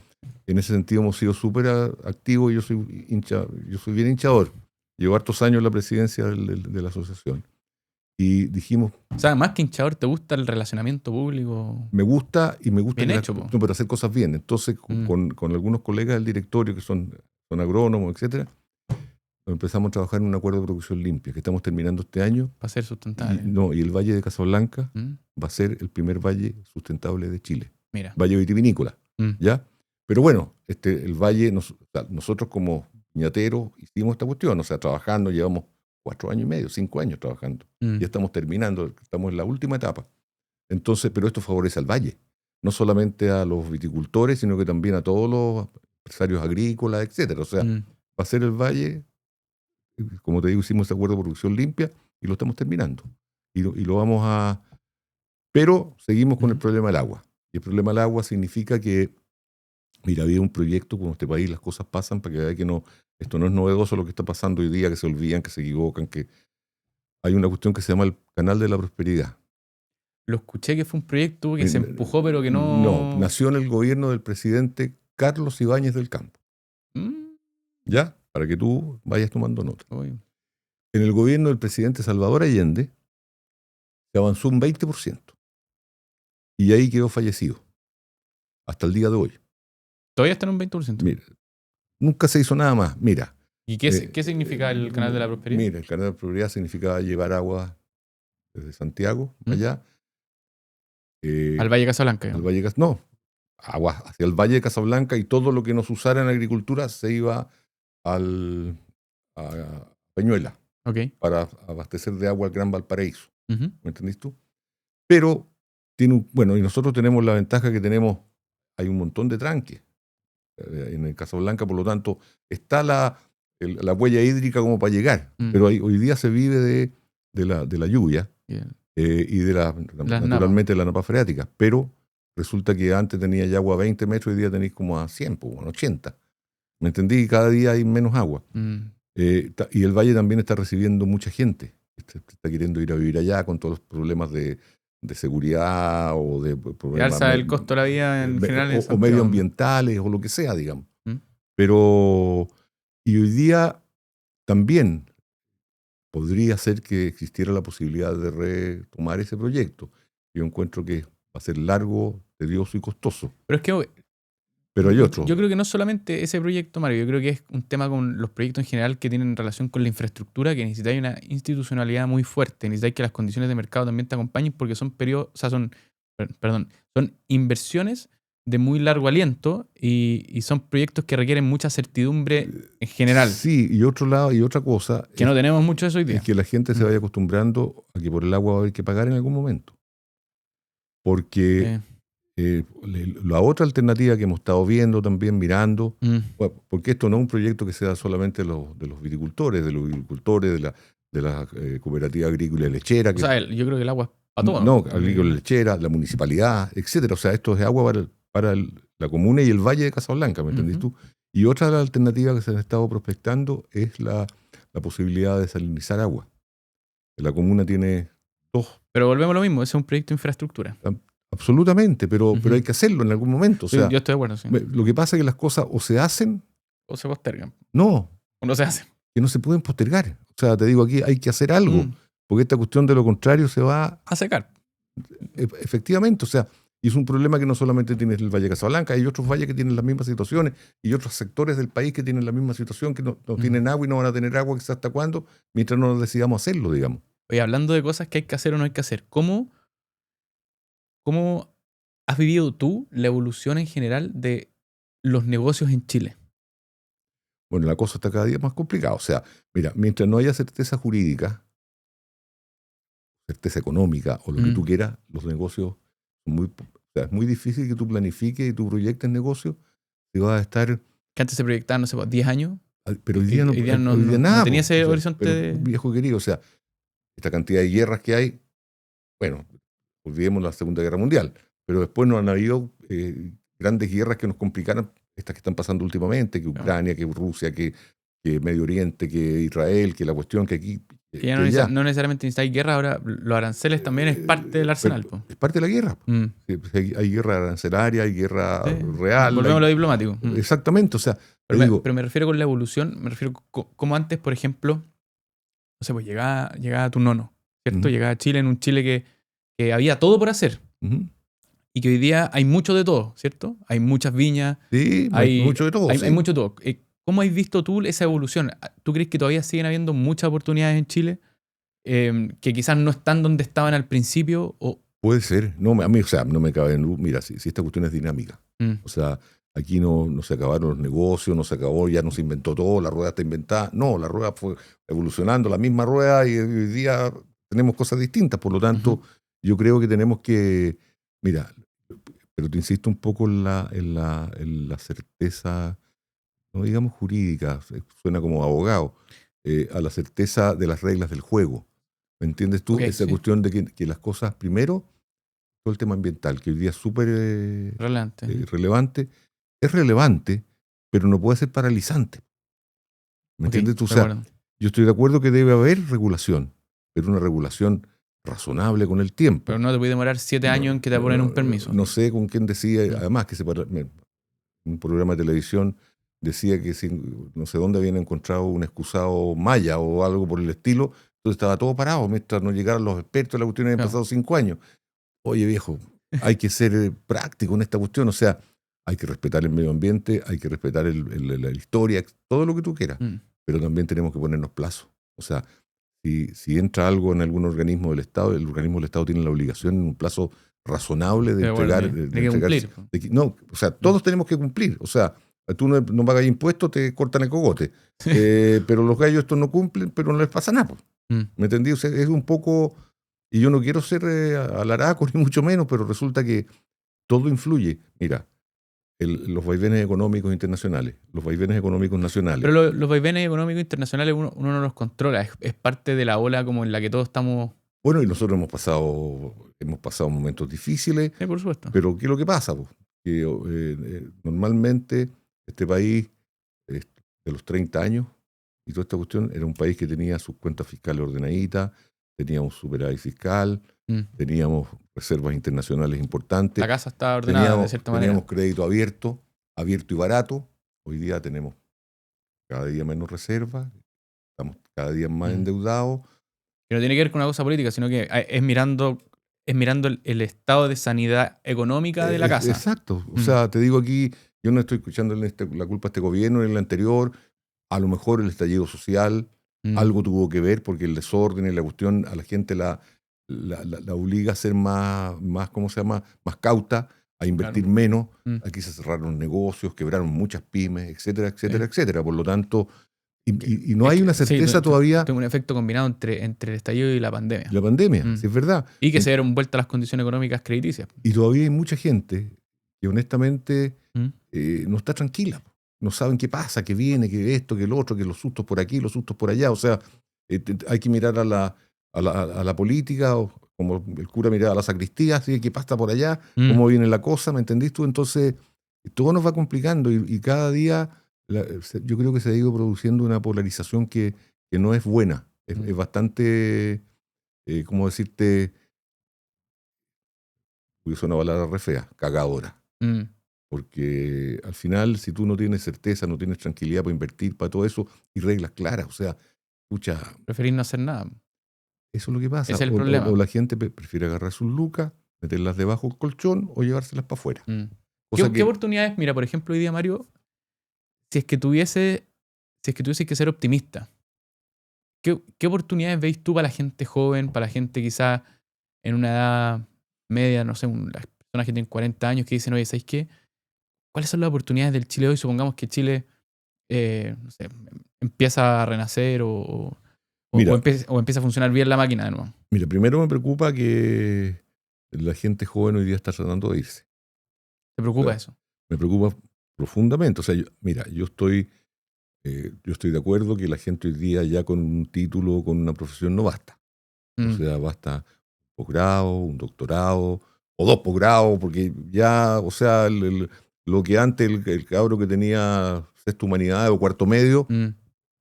en ese sentido hemos sido súper activos y yo soy bien hinchador. Llevo hartos años en la presidencia de la asociación. Y dijimos... O sea, más que hinchador, ¿te gusta el relacionamiento público? Me gusta y me gusta bien hecho, pero hacer cosas bien. Entonces, con algunos colegas del directorio que son agrónomos, etcétera, empezamos a trabajar en un acuerdo de producción limpia que estamos terminando este año. Va a ser sustentable. Y el Valle de Casablanca va a ser el primer valle sustentable de Chile. Mira. Valle vitivinícola. ¿Ya? Pero bueno, el valle, nosotros como viñateros hicimos esta cuestión, trabajando, llevamos 4 años y medio, 5 años trabajando. Ya estamos terminando, estamos en la última etapa. Entonces, pero esto favorece al valle. No solamente a los viticultores, sino que también a todos los empresarios agrícolas, etcétera. Va a ser el valle, como te digo, hicimos este acuerdo de producción limpia y lo estamos terminando. Y lo vamos a... Pero seguimos con el problema del agua. Y el problema del agua significa que, mira, había un proyecto, como en este país las cosas pasan, para que vean que esto no es novedoso lo que está pasando hoy día, que se olvidan, que se equivocan, que hay una cuestión que se llama el Canal de la Prosperidad. Lo escuché que fue un proyecto que se empujó, pero que no... No, nació en el gobierno del presidente Carlos Ibáñez del Campo. ¿Ya? Para que tú vayas tomando nota. Uy. En el gobierno del presidente Salvador Allende se avanzó un 20%. Y ahí quedó fallecido. Hasta el día de hoy. ¿Todavía está en un 20%? Mira, nunca se hizo nada más. Mira. ¿Y qué significa el Canal de la Prosperidad? Mira, el Canal de la Prosperidad significaba llevar agua desde Santiago, allá. Al Valle de Casablanca. Al Valle no, agua hacia el Valle de Casablanca, y todo lo que nos usara en agricultura se iba a Peñuela. Okay. Para abastecer de agua al Gran Valparaíso. ¿Me entendís tú? Pero, y nosotros tenemos la ventaja que hay un montón de tranques en el Casablanca, por lo tanto, está la huella hídrica como para llegar. Pero hoy día se vive de la lluvia y naturalmente de la napa freática. Pero resulta que antes tenía ya agua a 20 metros, hoy día tenéis como a 100, 80. ¿Me entendí? Y cada día hay menos agua. Y el valle también está recibiendo mucha gente. Está queriendo ir a vivir allá con todos los problemas de seguridad o de problemas. Alza el costo de la vida en general. O medioambientales o lo que sea, digamos. Pero, y hoy día también podría ser que existiera la posibilidad de retomar ese proyecto. Yo encuentro que va a ser largo, tedioso y costoso. Pero es que... Pero hay otro. Yo creo que no solamente ese proyecto, Mario, yo creo que es un tema con los proyectos en general que tienen relación con la infraestructura, que necesitáis una institucionalidad muy fuerte, necesitáis que las condiciones de mercado también te acompañen, porque son son inversiones de muy largo aliento y son proyectos que requieren mucha certidumbre en general. Sí, y otro lado, y otra cosa... Que no tenemos mucho de eso hoy día. Es que la gente se vaya acostumbrando a que por el agua va a haber que pagar en algún momento. Porque... La otra alternativa que hemos estado viendo también, mirando, Mm. bueno, porque esto no es un proyecto que sea solamente de los viticultores, de la cooperativa agrícola y lechera, O sea, yo creo que el agua es para todo, no, ¿no? agrícola y lechera, la municipalidad, etcétera. O sea, esto es agua para la comuna y el valle de Casablanca, ¿me entendés tú? Y otra de las alternativas que se han estado prospectando es la posibilidad de desalinizar agua. La comuna tiene dos. Pero volvemos a lo mismo, ese es un proyecto de infraestructura. Absolutamente, pero hay que hacerlo en algún momento. O Sí, sea, yo estoy de acuerdo, sí. lo que pasa es que las cosas o se hacen, O se postergan. no, O no se hacen. que no se pueden postergar. O sea, te digo aquí, hay que hacer algo, porque esta cuestión de lo contrario se va A secar. efectivamente. O sea, y es un problema que no solamente tiene el Valle de Casablanca, hay otros valles que tienen las mismas situaciones y otros sectores del país que tienen la misma situación, que no tienen agua y no van a tener agua quizás hasta cuándo, mientras no decidamos hacerlo, digamos. Oye, hablando de cosas que hay que hacer o no hay que hacer, ¿cómo has vivido tú la evolución en general de los negocios en Chile? Bueno, la cosa está cada día más complicada. O sea, mira, mientras no haya certeza jurídica, certeza económica o lo que tú quieras, los negocios son o sea, es muy difícil que tú planifiques y tú proyectes negocios si vas a estar. Que antes se proyectaban, no sé, 10 años. Pero hoy día no, Hoy día no nada. tenía ese O sea, horizonte pero, de... viejo querido, o sea, esta cantidad de guerras que hay, bueno, olvidemos la Segunda Guerra Mundial, pero después no han habido grandes guerras que nos complicaran, estas que están pasando últimamente, que Ucrania, que Rusia, que Medio Oriente, que Israel, que la cuestión que aquí... Que ya no necesariamente necesitáis guerra, ahora los aranceles también es parte del arsenal. Es parte de la guerra. Hay guerra arancelaria, hay guerra real. Volvemos a lo diplomático. Exactamente, o sea... Pero me refiero con la evolución, me refiero como antes, por ejemplo, no sé, pues llegaba tu nono, ¿cierto? Llegaba a Chile, en un Chile que había todo por hacer. Y que hoy día hay mucho de todo, ¿cierto? Hay muchas viñas. Sí, hay mucho de todo. Hay mucho de todo. ¿Cómo has visto tú esa evolución? ¿Tú crees que todavía siguen habiendo muchas oportunidades en Chile que quizás no están donde estaban al principio? Puede ser. No, a mí, o sea, no me cabe en luz. Mira, si esta cuestión es dinámica. O sea, aquí no se acabaron los negocios, no se acabó, ya no se inventó todo, la rueda está inventada. No, la rueda fue evolucionando, la misma rueda, y hoy día tenemos cosas distintas. Por lo tanto, yo creo que tenemos que... Mira, pero te insisto un poco en la certeza, no digamos jurídica, suena como abogado, a la certeza de las reglas del juego. ¿Me entiendes tú? Esa cuestión de que las cosas, primero, todo el tema ambiental, que hoy día es súper relevante, es relevante, pero no puede ser paralizante. ¿Me entiendes tú? O sea, yo estoy de acuerdo que debe haber regulación, pero una regulación razonable con el tiempo. Pero no te puede demorar 7 años en que te ponen un permiso. No sé con quién decía, además que un programa de televisión decía que no sé dónde habían encontrado un excusado maya o algo por el estilo, entonces estaba todo parado mientras no llegaran los expertos. La cuestión habían pasado 5 años. Oye, viejo, hay que ser práctico en esta cuestión. O sea, hay que respetar el medio ambiente, hay que respetar la historia, todo lo que tú quieras, pero también tenemos que ponernos plazos. O sea, si entra algo en algún organismo del Estado, el organismo del Estado tiene la obligación en un plazo razonable de entregar. De cumplir. No, o sea, todos tenemos que cumplir. O sea, tú no pagas impuestos, te cortan el cogote. Pero los gallos estos no cumplen, pero no les pasa nada. ¿Me entendí? O sea, es un poco... Y yo no quiero ser alaraco, ni mucho menos, pero resulta que todo influye. Mira, los vaivenes económicos internacionales, los vaivenes económicos nacionales. Pero los vaivenes económicos internacionales uno no los controla. Es parte de la ola como en la que todos estamos... Bueno, y nosotros hemos pasado momentos difíciles. Sí, por supuesto. Pero ¿qué es lo que pasa? Que normalmente este país, de los 30 años, y toda esta cuestión, era un país que tenía sus cuentas fiscales ordenaditas, teníamos superávit fiscal, teníamos reservas internacionales importantes. La casa estaba ordenada de cierta manera. Teníamos crédito abierto y barato. Hoy día tenemos cada día menos reservas, estamos cada día más endeudados. Que no tiene que ver con una cosa política, sino que es mirando el estado de sanidad económica de la casa. Exacto. O sea, te digo aquí, yo no estoy escuchando la culpa a este gobierno, en el anterior. A lo mejor el estallido social algo tuvo que ver, porque el desorden y la cuestión a la gente la obliga a ser más ¿cómo se llama? Más cauta, a invertir menos. Aquí se cerraron negocios, quebraron muchas pymes, etcétera, etcétera, etcétera. Por lo tanto, Y no hay una certeza todavía. Tengo un efecto combinado entre el estallido y la pandemia. La pandemia, sí es verdad. Y que se dieron vuelta las condiciones económicas crediticias. Y todavía hay mucha gente que honestamente no está tranquila. No saben qué pasa, qué viene, qué esto, qué lo otro, que los sustos por aquí, los sustos por allá. O sea, hay que mirar a la política, o como el cura miraba a la sacristía, así, qué pasa por allá, cómo viene la cosa, ¿me entendís tú? Entonces, todo nos va complicando y cada día yo creo que se ha ido produciendo una polarización que no es buena. Es bastante, ¿cómo decirte? Porque es una palabra re fea, cagadora. Porque al final, si tú no tienes certeza, no tienes tranquilidad para invertir, para todo eso, y reglas claras, o sea, escucha. Preferís no hacer nada. Eso es lo que pasa. Ese es el problema. O la gente prefiere agarrar sus lucas, meterlas debajo del colchón o llevárselas para afuera. ¿Qué oportunidades? Mira, por ejemplo, hoy día, Mario, si es que tuviese que ser optimista, ¿qué oportunidades veis tú para la gente joven, para la gente quizá en una edad media, no sé, las personas que tienen 40 años que dicen, oye, ¿sabéis qué? ¿Cuáles son las oportunidades del Chile hoy? Supongamos que Chile no sé, empieza a renacer o empieza a funcionar bien la máquina de nuevo. Mira, primero me preocupa que la gente joven hoy día está tratando de irse. ¿Te preocupa eso? Me preocupa profundamente. O sea, yo estoy de acuerdo que la gente hoy día ya con un título, con una profesión no basta. O sea, basta un posgrado, un doctorado o 2 posgrados, porque ya, o sea, lo que antes el cabro que tenía sexto humanidad o cuarto medio,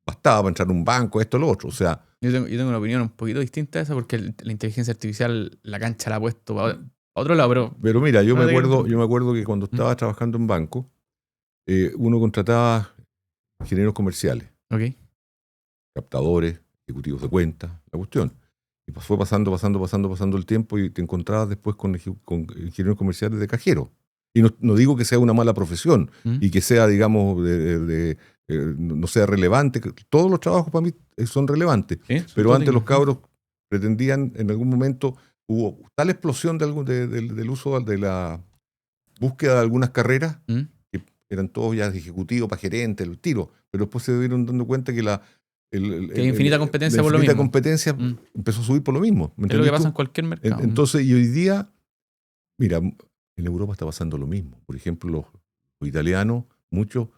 bastaba para entrar a un banco, esto, lo otro. O sea, yo tengo una opinión un poquito distinta a esa, porque la inteligencia artificial, la cancha la ha puesto para otro lado, pero mira, yo me acuerdo que cuando estaba trabajando en banco, uno contrataba ingenieros comerciales, captadores, ejecutivos de cuentas, la cuestión. Y fue pasando el tiempo y te encontrabas después con ingenieros comerciales de cajero. Y no digo que sea una mala profesión y que sea, digamos, no sea relevante. Todos los trabajos para mí son relevantes. ¿Sí? Pero antes los cabros pretendían, en algún momento, hubo tal explosión del uso de la búsqueda de algunas carreras, que eran todos ya ejecutivos para gerente, el tiro. Pero después se dieron dando cuenta que infinita competencia por lo mismo. La infinita competencia empezó a subir por lo mismo. Es lo que pasa en cualquier mercado. Entonces, y hoy día, mira, en Europa está pasando lo mismo. Por ejemplo, los italianos, muchos,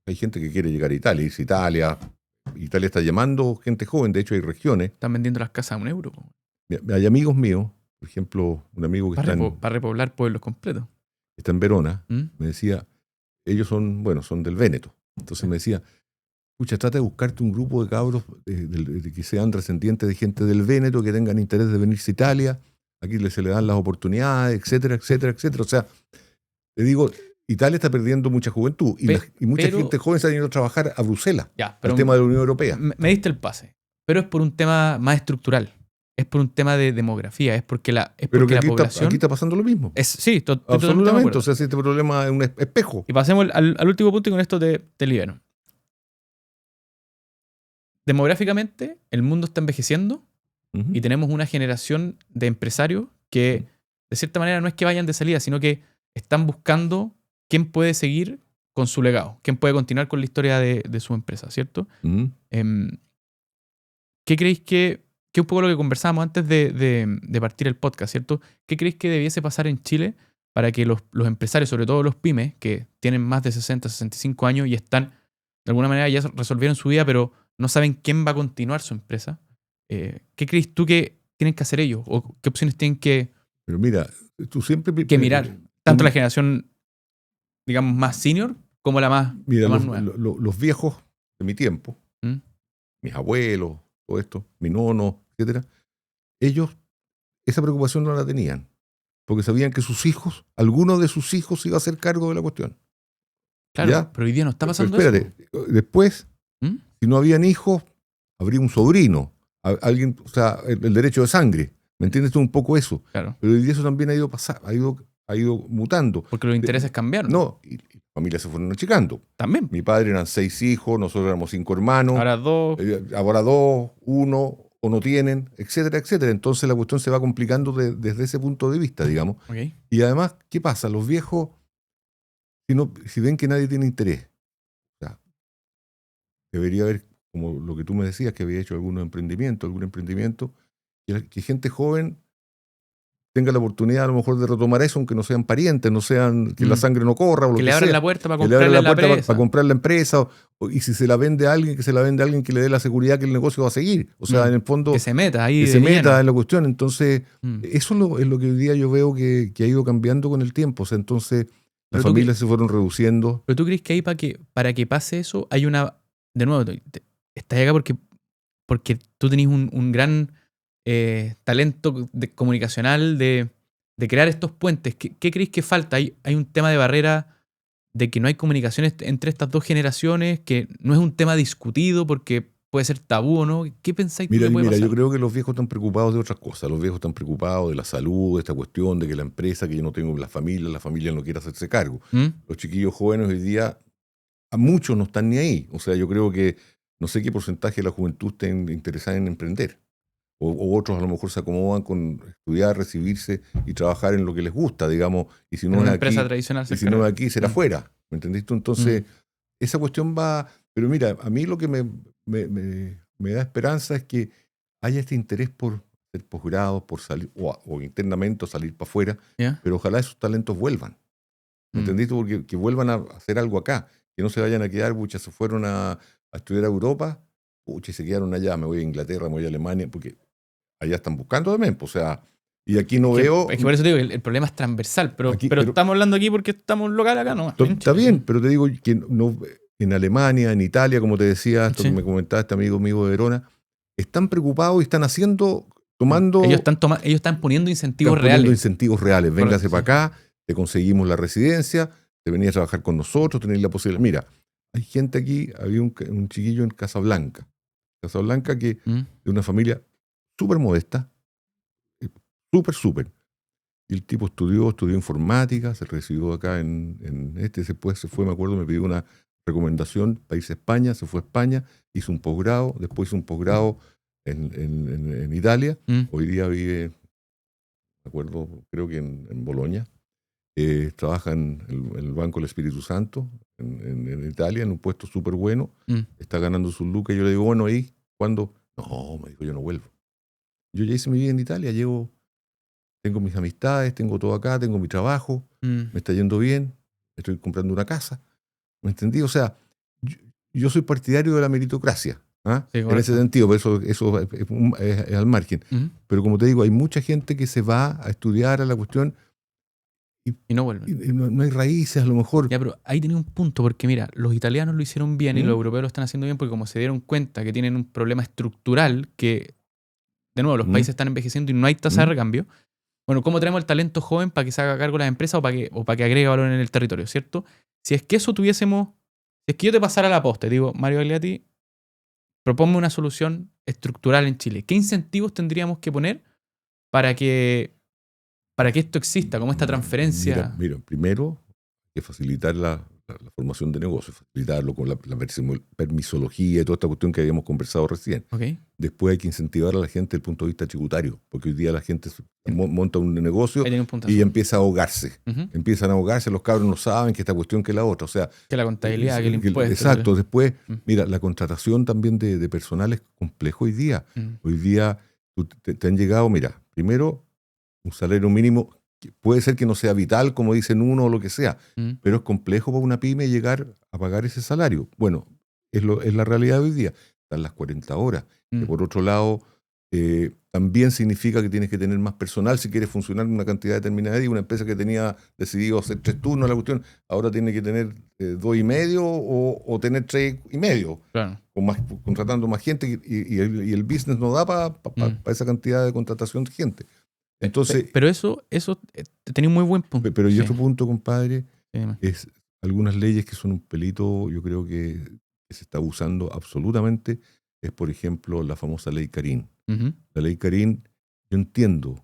hay gente que quiere llegar a Italia, irse a Italia. Italia está llamando gente joven, de hecho hay regiones. Están vendiendo las casas a €1. Hay amigos míos, por ejemplo, un amigo que para repoblar pueblos completos. Está en Verona, me decía, ellos son del Véneto. Entonces me decía, escucha, trata de buscarte un grupo de cabros de que sean descendientes de gente del Véneto, que tengan interés de venirse a Italia. Aquí se le dan las oportunidades, etcétera, etcétera, etcétera. O sea, te digo, Italia está perdiendo mucha juventud y mucha gente joven se ha ido a trabajar a Bruselas, el tema de la Unión Europea. Me diste el pase, pero es por un tema más estructural. Es por un tema de demografía, es porque la población... Aquí está pasando lo mismo. Sí, absolutamente. O sea, si este problema es un espejo. Y pasemos al último punto y con esto te libero. Demográficamente, el mundo está envejeciendo y tenemos una generación de empresarios que, de cierta manera, no es que vayan de salida, sino que están buscando quién puede seguir con su legado, quién puede continuar con la historia de su empresa, ¿cierto? ¿Qué creéis que es un poco lo que conversábamos antes de partir el podcast, ¿cierto? ¿Qué creéis que debiese pasar en Chile para que los empresarios, sobre todo los pymes, que tienen más de 60, 65 años y están, de alguna manera, ya resolvieron su vida, pero no saben quién va a continuar su empresa? ¿Qué crees tú que tienen que hacer ellos? ¿O qué opciones tienen que... Pero mira, tú siempre... que mirar, tanto la generación, digamos, más senior como la más nueva. Los viejos de mi tiempo, mis abuelos, todo esto, mi nono, etcétera, ellos esa preocupación no la tenían, porque sabían que alguno de sus hijos iba a hacer cargo de la cuestión. Claro, ¿ya? Pero hoy día no está pasando espérate, eso. Después, si no habían hijos, habría un sobrino, alguien, o sea, el derecho de sangre. ¿Me entiendes tú un poco eso? Claro. Pero hoy día eso también ha ido mutando. Porque los intereses cambiaron. No, y las familias se fueron achicando. También. Mi padre eran 6 hijos, nosotros éramos 5 hermanos. Ahora 2. Ahora 2, 1, o no tienen, etcétera, etcétera. Entonces la cuestión se va complicando desde ese punto de vista, digamos. Okay. Y además, ¿qué pasa? Los viejos, si ven que nadie tiene interés, o sea, debería haber como lo que tú me decías, que había hecho algún emprendimiento, que gente joven tenga la oportunidad a lo mejor de retomar eso, aunque no sean parientes, no sean, que la sangre no corra o lo Que que le abran sea. la puerta para Que le abran comprarle la la puerta para presa. comprar la empresa, y si se la vende a alguien, que se la vende a alguien que le dé la seguridad que el negocio va a seguir. O sea, en el fondo, Que se meta ahí que de se meta lleno. en la cuestión. Entonces, eso es lo que hoy día yo veo que ha ido cambiando con el tiempo. O sea, entonces, las familias se fueron reduciendo. Pero tú crees que ahí para que pase eso hay una... De nuevo, estás acá porque tú tenés un gran talento comunicacional de crear estos puentes. ¿Qué crees que falta? ¿Hay un tema de barrera de que no hay comunicaciones entre estas dos generaciones, que no es un tema discutido porque puede ser tabú o no? ¿Qué pensáis tú que puede pasar? Yo creo que los viejos están preocupados de otras cosas. Los viejos están preocupados de la salud, de esta cuestión, de que la empresa, que yo no tengo la familia no quiere hacerse cargo. Los chiquillos jóvenes hoy día, a muchos no están ni ahí. O sea, yo creo que no sé qué porcentaje de la juventud está interesada en emprender. O otros a lo mejor se acomodan con estudiar, recibirse y trabajar en lo que les gusta, digamos. Y si no es empresa aquí, tradicional y si no es aquí, será fuera. ¿Me entendiste? Entonces, esa cuestión va... Pero mira, a mí lo que me da esperanza es que haya este interés por hacer posgrados, por salir, o internamente salir para afuera, pero ojalá esos talentos vuelvan. ¿Me entendiste? Porque que vuelvan a hacer algo acá, que no se vayan a quedar, pucha, se fueron a estudiar a Europa, pucha, y se quedaron allá, me voy a Inglaterra, me voy a Alemania, porque allá están buscando también, pues, o sea, y aquí no veo... Es que por eso te digo, el problema es transversal, pero estamos hablando aquí porque estamos local acá, ¿no? Está bien, pero te digo que no, en Alemania, en Italia, como te decía, esto que me comentaba este amigo mío de Verona, están preocupados y están haciendo, tomando... Ellos están poniendo incentivos reales. Poniendo reales. incentivos reales. Véngase para acá, te conseguimos la residencia, te venís a trabajar con nosotros, tenéis la posibilidad. Mira, hay gente aquí, había un chiquillo en Casablanca, que de una familia súper modesta, súper. Y el tipo estudió informática, se recibió acá después se fue, me acuerdo, me pidió una recomendación, país España, se fue a España, hizo un posgrado, después hizo un posgrado en Italia, hoy día vive, me acuerdo, creo que en Bolonia, trabaja en el Banco del Espíritu Santo, en Italia, en un puesto súper bueno, está ganando sus lucas, y yo le digo, bueno, ¿ahí cuándo? No, me dijo, yo no vuelvo. Yo ya hice mi vida en Italia, tengo mis amistades, tengo todo acá, tengo mi trabajo, me está yendo bien, estoy comprando una casa. ¿Me entendí? O sea, yo soy partidario de la meritocracia, sí, en ese sentido, pero eso es al margen. Pero como te digo, hay mucha gente que se va a estudiar a la cuestión y no vuelven. Y no hay raíces, a lo mejor. Ya, pero ahí tenía un punto, porque mira, los italianos lo hicieron bien y los europeos lo están haciendo bien porque como se dieron cuenta que tienen un problema estructural que, de nuevo, los países están envejeciendo y no hay tasa de recambio. Bueno, ¿cómo tenemos el talento joven para que se haga cargo de las empresas o para que agregue valor en el territorio, ¿cierto? Si es que eso tuviésemos... Si es que yo te pasara la posta y digo, Mario Gagliati, proponme una solución estructural en Chile. ¿Qué incentivos tendríamos que poner para que esto exista, como esta transferencia? Mira, primero hay que facilitar la formación de negocios, facilitarlo con la permisología y toda esta cuestión que habíamos conversado recién. Okay. Después hay que incentivar a la gente desde el punto de vista tributario, porque hoy día la gente monta un negocio y empieza a ahogarse. Empiezan a ahogarse, los cabros no saben que esta cuestión que la otra. O sea, que la contabilidad, que el impuesto. Exacto. Después, mira, la contratación también de personal es complejo hoy día. Hoy día te han llegado, mira, primero un salario mínimo. Puede ser que no sea vital, como dicen uno o lo que sea, pero es complejo para una pyme llegar a pagar ese salario. Bueno, es la realidad de hoy día. Están las 40 horas. Que por otro lado, también significa que tienes que tener más personal si quieres funcionar en una cantidad determinada de días. Una empresa que tenía decidido hacer 3 turnos, la cuestión, ahora tiene que tener 2,5 o tener 3,5. Claro. Contratando más gente y el business no da para esa cantidad de contratación de gente. Entonces, pero eso tenía un muy buen punto. Pero y otro punto, compadre, es algunas leyes que son un pelito, yo creo que se está usando absolutamente, es por ejemplo la famosa ley Carín. La ley Carín, yo entiendo,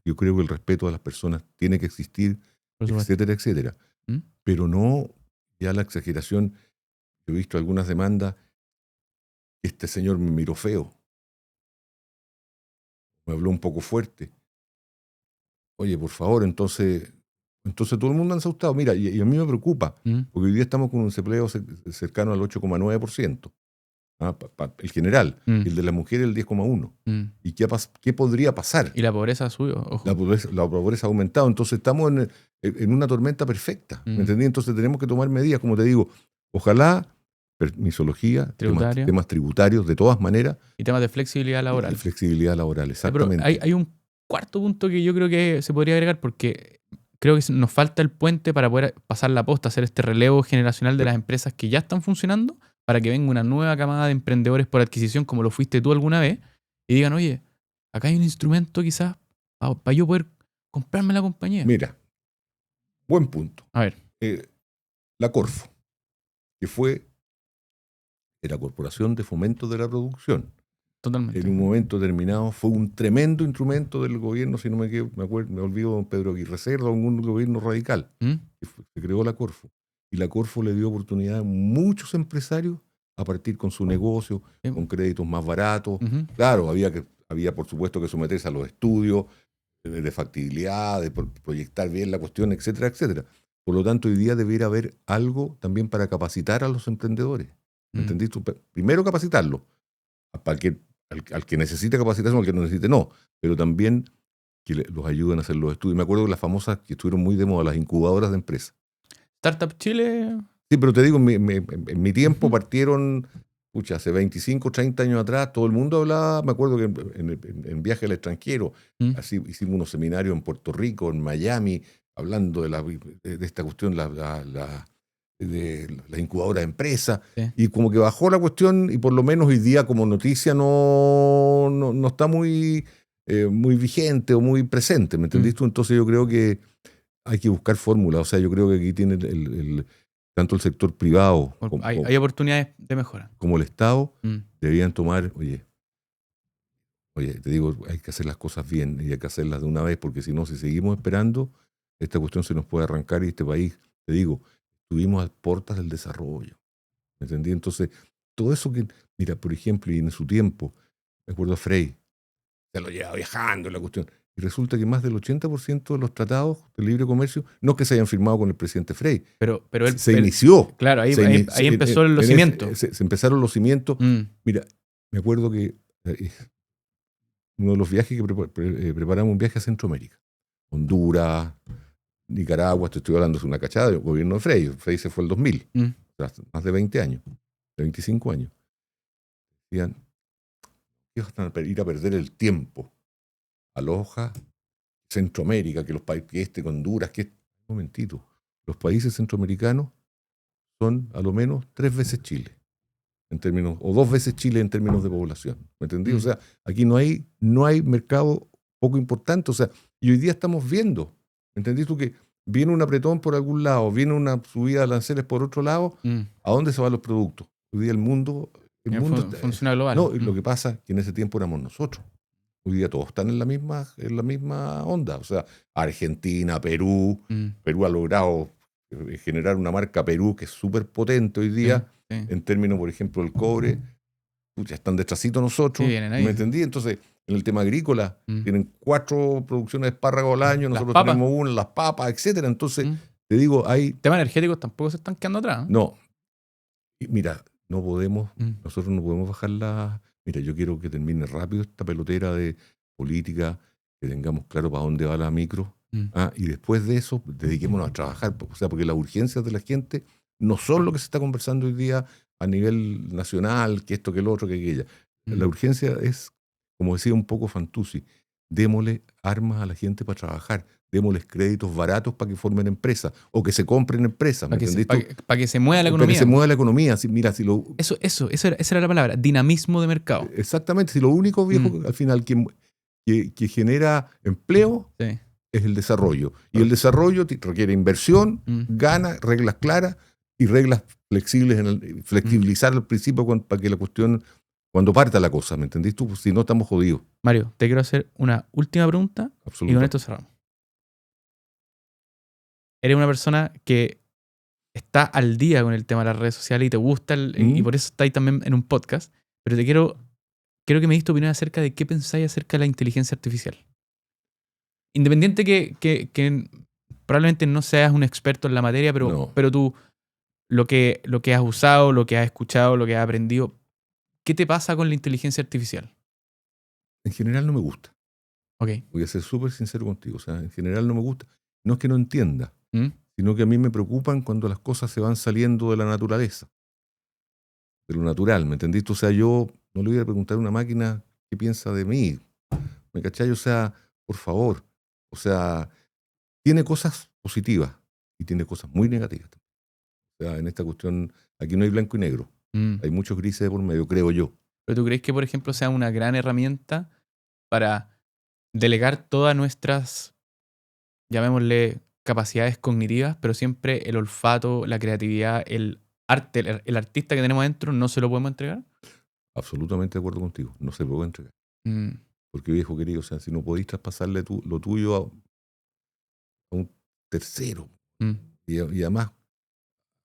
yo creo que el respeto a las personas tiene que existir, etcétera, pero no ya la exageración. Yo he visto algunas demandas, este señor me miró feo, me habló un poco fuerte. Oye, por favor, entonces todo el mundo han asustado. Mira, y a mí me preocupa, porque hoy día estamos con un desempleo cercano al 8,9%. El general. El de las mujeres el 10,1. ¿Y qué podría pasar? Y la pobreza subió, ojo. La pobreza ha aumentado. Entonces estamos en una tormenta perfecta. ¿Me entendí? Entonces tenemos que tomar medidas, como te digo. Ojalá, permisología, temas tributarios, de todas maneras. Y temas de flexibilidad laboral. Flexibilidad laboral, exactamente. Pero hay un cuarto punto que yo creo que se podría agregar, porque creo que nos falta el puente para poder pasar la posta, hacer este relevo generacional de las empresas que ya están funcionando, para que venga una nueva camada de emprendedores por adquisición, como lo fuiste tú alguna vez, y digan, oye, acá hay un instrumento quizás para yo poder comprarme la compañía. Mira, buen punto. A ver. La Corfo, que era Corporación de Fomento de la Producción. Totalmente. En un momento determinado fue un tremendo instrumento del gobierno, si no me olvido, don Pedro Aguirre Cerda, un gobierno radical, que se creó la Corfo. Y la Corfo le dio oportunidad a muchos empresarios a partir con su negocio, con créditos más baratos. Claro, había por supuesto que someterse a los estudios de factibilidad, de proyectar bien la cuestión, etcétera, etcétera. Por lo tanto, hoy día debiera haber algo también para capacitar a los emprendedores. ¿Entendiste? Primero capacitarlos, al que necesite capacitación, al que no necesite no, pero también que los ayuden a hacer los estudios. Me acuerdo de las famosas que estuvieron muy de moda, las incubadoras de empresas. Startup Chile. Sí, pero te digo, en mi tiempo partieron, hace 25, 30 años atrás, todo el mundo hablaba, me acuerdo que en viaje al extranjero, así hicimos unos seminarios en Puerto Rico, en Miami, hablando de esta cuestión, de la incubadora de empresa, y como que bajó la cuestión, y por lo menos hoy día como noticia no está muy vigente o muy presente, ¿me entendiste? Entonces yo creo que hay que buscar fórmulas. O sea, yo creo que aquí tiene tanto el sector privado hay oportunidades de mejora, como el Estado, deberían tomar, oye, te digo, hay que hacer las cosas bien y hay que hacerlas de una vez, porque si no, si seguimos esperando, esta cuestión se nos puede arrancar y este país, te digo, estuvimos a puertas del desarrollo. ¿Me entendí? Entonces, todo eso que, mira, por ejemplo, y en su tiempo, me acuerdo a Frei, se lo lleva viajando la cuestión. Y resulta que más del 80% de los tratados de libre comercio no es que se hayan firmado con el presidente Frei. Pero él se inició. Claro, ahí empezó los cimientos. Se empezaron los cimientos. Mira, me acuerdo que uno de los viajes que preparamos, un viaje a Centroamérica. Honduras, Nicaragua, estoy hablando de una cachada del gobierno de Frei. Frei se fue el 2000, o sea, más de 20 años, de 25 años. Decían, ¿qué vas a ir a perder el tiempo? A Loja, Centroamérica, que los países, Honduras, un momentito, los países centroamericanos son a lo menos 3 veces Chile, o 2 veces Chile en términos de población. ¿Me entendí? O sea, aquí no hay mercado poco importante. O sea, y hoy día estamos viendo, ¿me entendí tú? Que viene un apretón por algún lado, viene una subida de aranceles por otro lado, ¿a dónde se van los productos? Hoy día el mundo funciona global. No, lo que pasa es que en ese tiempo éramos nosotros. Hoy día todos están en la misma onda. O sea, Argentina, Perú. Perú ha logrado generar una marca Perú que es súper potente hoy día, en términos, por ejemplo, del cobre. Ya están detrásito nosotros. Sí, vienen ahí. ¿Me entendí? Entonces, en el tema agrícola, tienen 4 producciones de espárragos al año, nosotros tenemos 1, las papas, etcétera. Entonces, te digo, hay... Temas energéticos tampoco se están quedando atrás. No. Mira, nosotros no podemos bajar la... Mira, yo quiero que termine rápido esta pelotera de política, que tengamos claro para dónde va la micro, y después de eso, dediquémonos a trabajar. O sea, porque las urgencias de la gente no son lo que se está conversando hoy día a nivel nacional, que esto, que lo otro, que aquella. La urgencia es, como decía un poco Fantuzzi, démosle armas a la gente para trabajar, démosles créditos baratos para que formen empresas o que se compren empresas. Para que se mueva la economía. Para que se mueva la economía. Mira, esa era la palabra, dinamismo de mercado. Exactamente. Si lo único, viejo, al final que genera empleo es el desarrollo. Y el desarrollo requiere inversión, gana, reglas claras y reglas flexibles, flexibilizar al principio para que la cuestión... Cuando parta la cosa, ¿me entendís tú? Si no, estamos jodidos. Mario, te quiero hacer una última pregunta y con esto cerramos. Eres una persona que está al día con el tema de las redes sociales y te gusta, y por eso estás también en un podcast, pero quiero que me diste tu opinión acerca de qué pensáis acerca de la inteligencia artificial. Independiente que probablemente no seas un experto en la materia, pero tú, lo que has usado, lo que has escuchado, lo que has aprendido, ¿qué te pasa con la inteligencia artificial? En general no me gusta. Ok. Voy a ser súper sincero contigo. O sea, en general no me gusta. No es que no entienda, ¿Mm? sino que a mí me preocupan cuando las cosas se van saliendo de la naturaleza, de lo natural, ¿me entendiste? O sea, yo no le voy a preguntar a una máquina qué piensa de mí, ¿me cachai? O sea, por favor. O sea, tiene cosas positivas y tiene cosas muy negativas. O sea, en esta cuestión, aquí no hay blanco y negro. Mm. Hay muchos grises de por medio, creo yo. ¿Pero tú crees que, por ejemplo, sea una gran herramienta para delegar todas nuestras, llamémosle, capacidades cognitivas, pero siempre el olfato, la creatividad, el arte, el artista que tenemos adentro, no se lo podemos entregar? Absolutamente de acuerdo contigo. No se puede entregar. Mm. Porque viejo querido, o sea, si no podéis traspasarle lo tuyo a un tercero, Mm. y además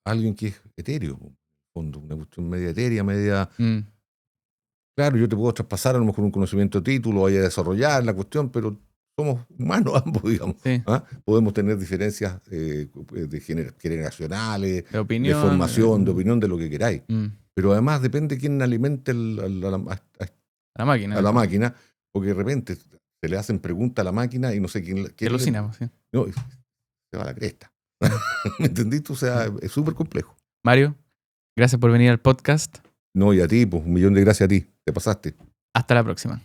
a alguien que es etéreo, en el fondo, una cuestión media etérea, media... Mm. Claro, yo te puedo traspasar a lo mejor un conocimiento de título, vaya a desarrollar la cuestión, pero somos humanos ambos, digamos. Sí. ¿Ah? Podemos tener diferencias generacionales, De de opinión. formación, de opinión, de lo que queráis. Mm. Pero además depende quién alimente La máquina. a la máquina, porque de repente se le hacen preguntas a la máquina y no sé quién Que alucinamos, sí. no, se va a la cresta. Mm. ¿Me entendiste? O sea, es súper complejo. Mario, gracias por venir al podcast. No, y a ti, pues 1.000.000 de gracias a ti. Te pasaste. Hasta la próxima.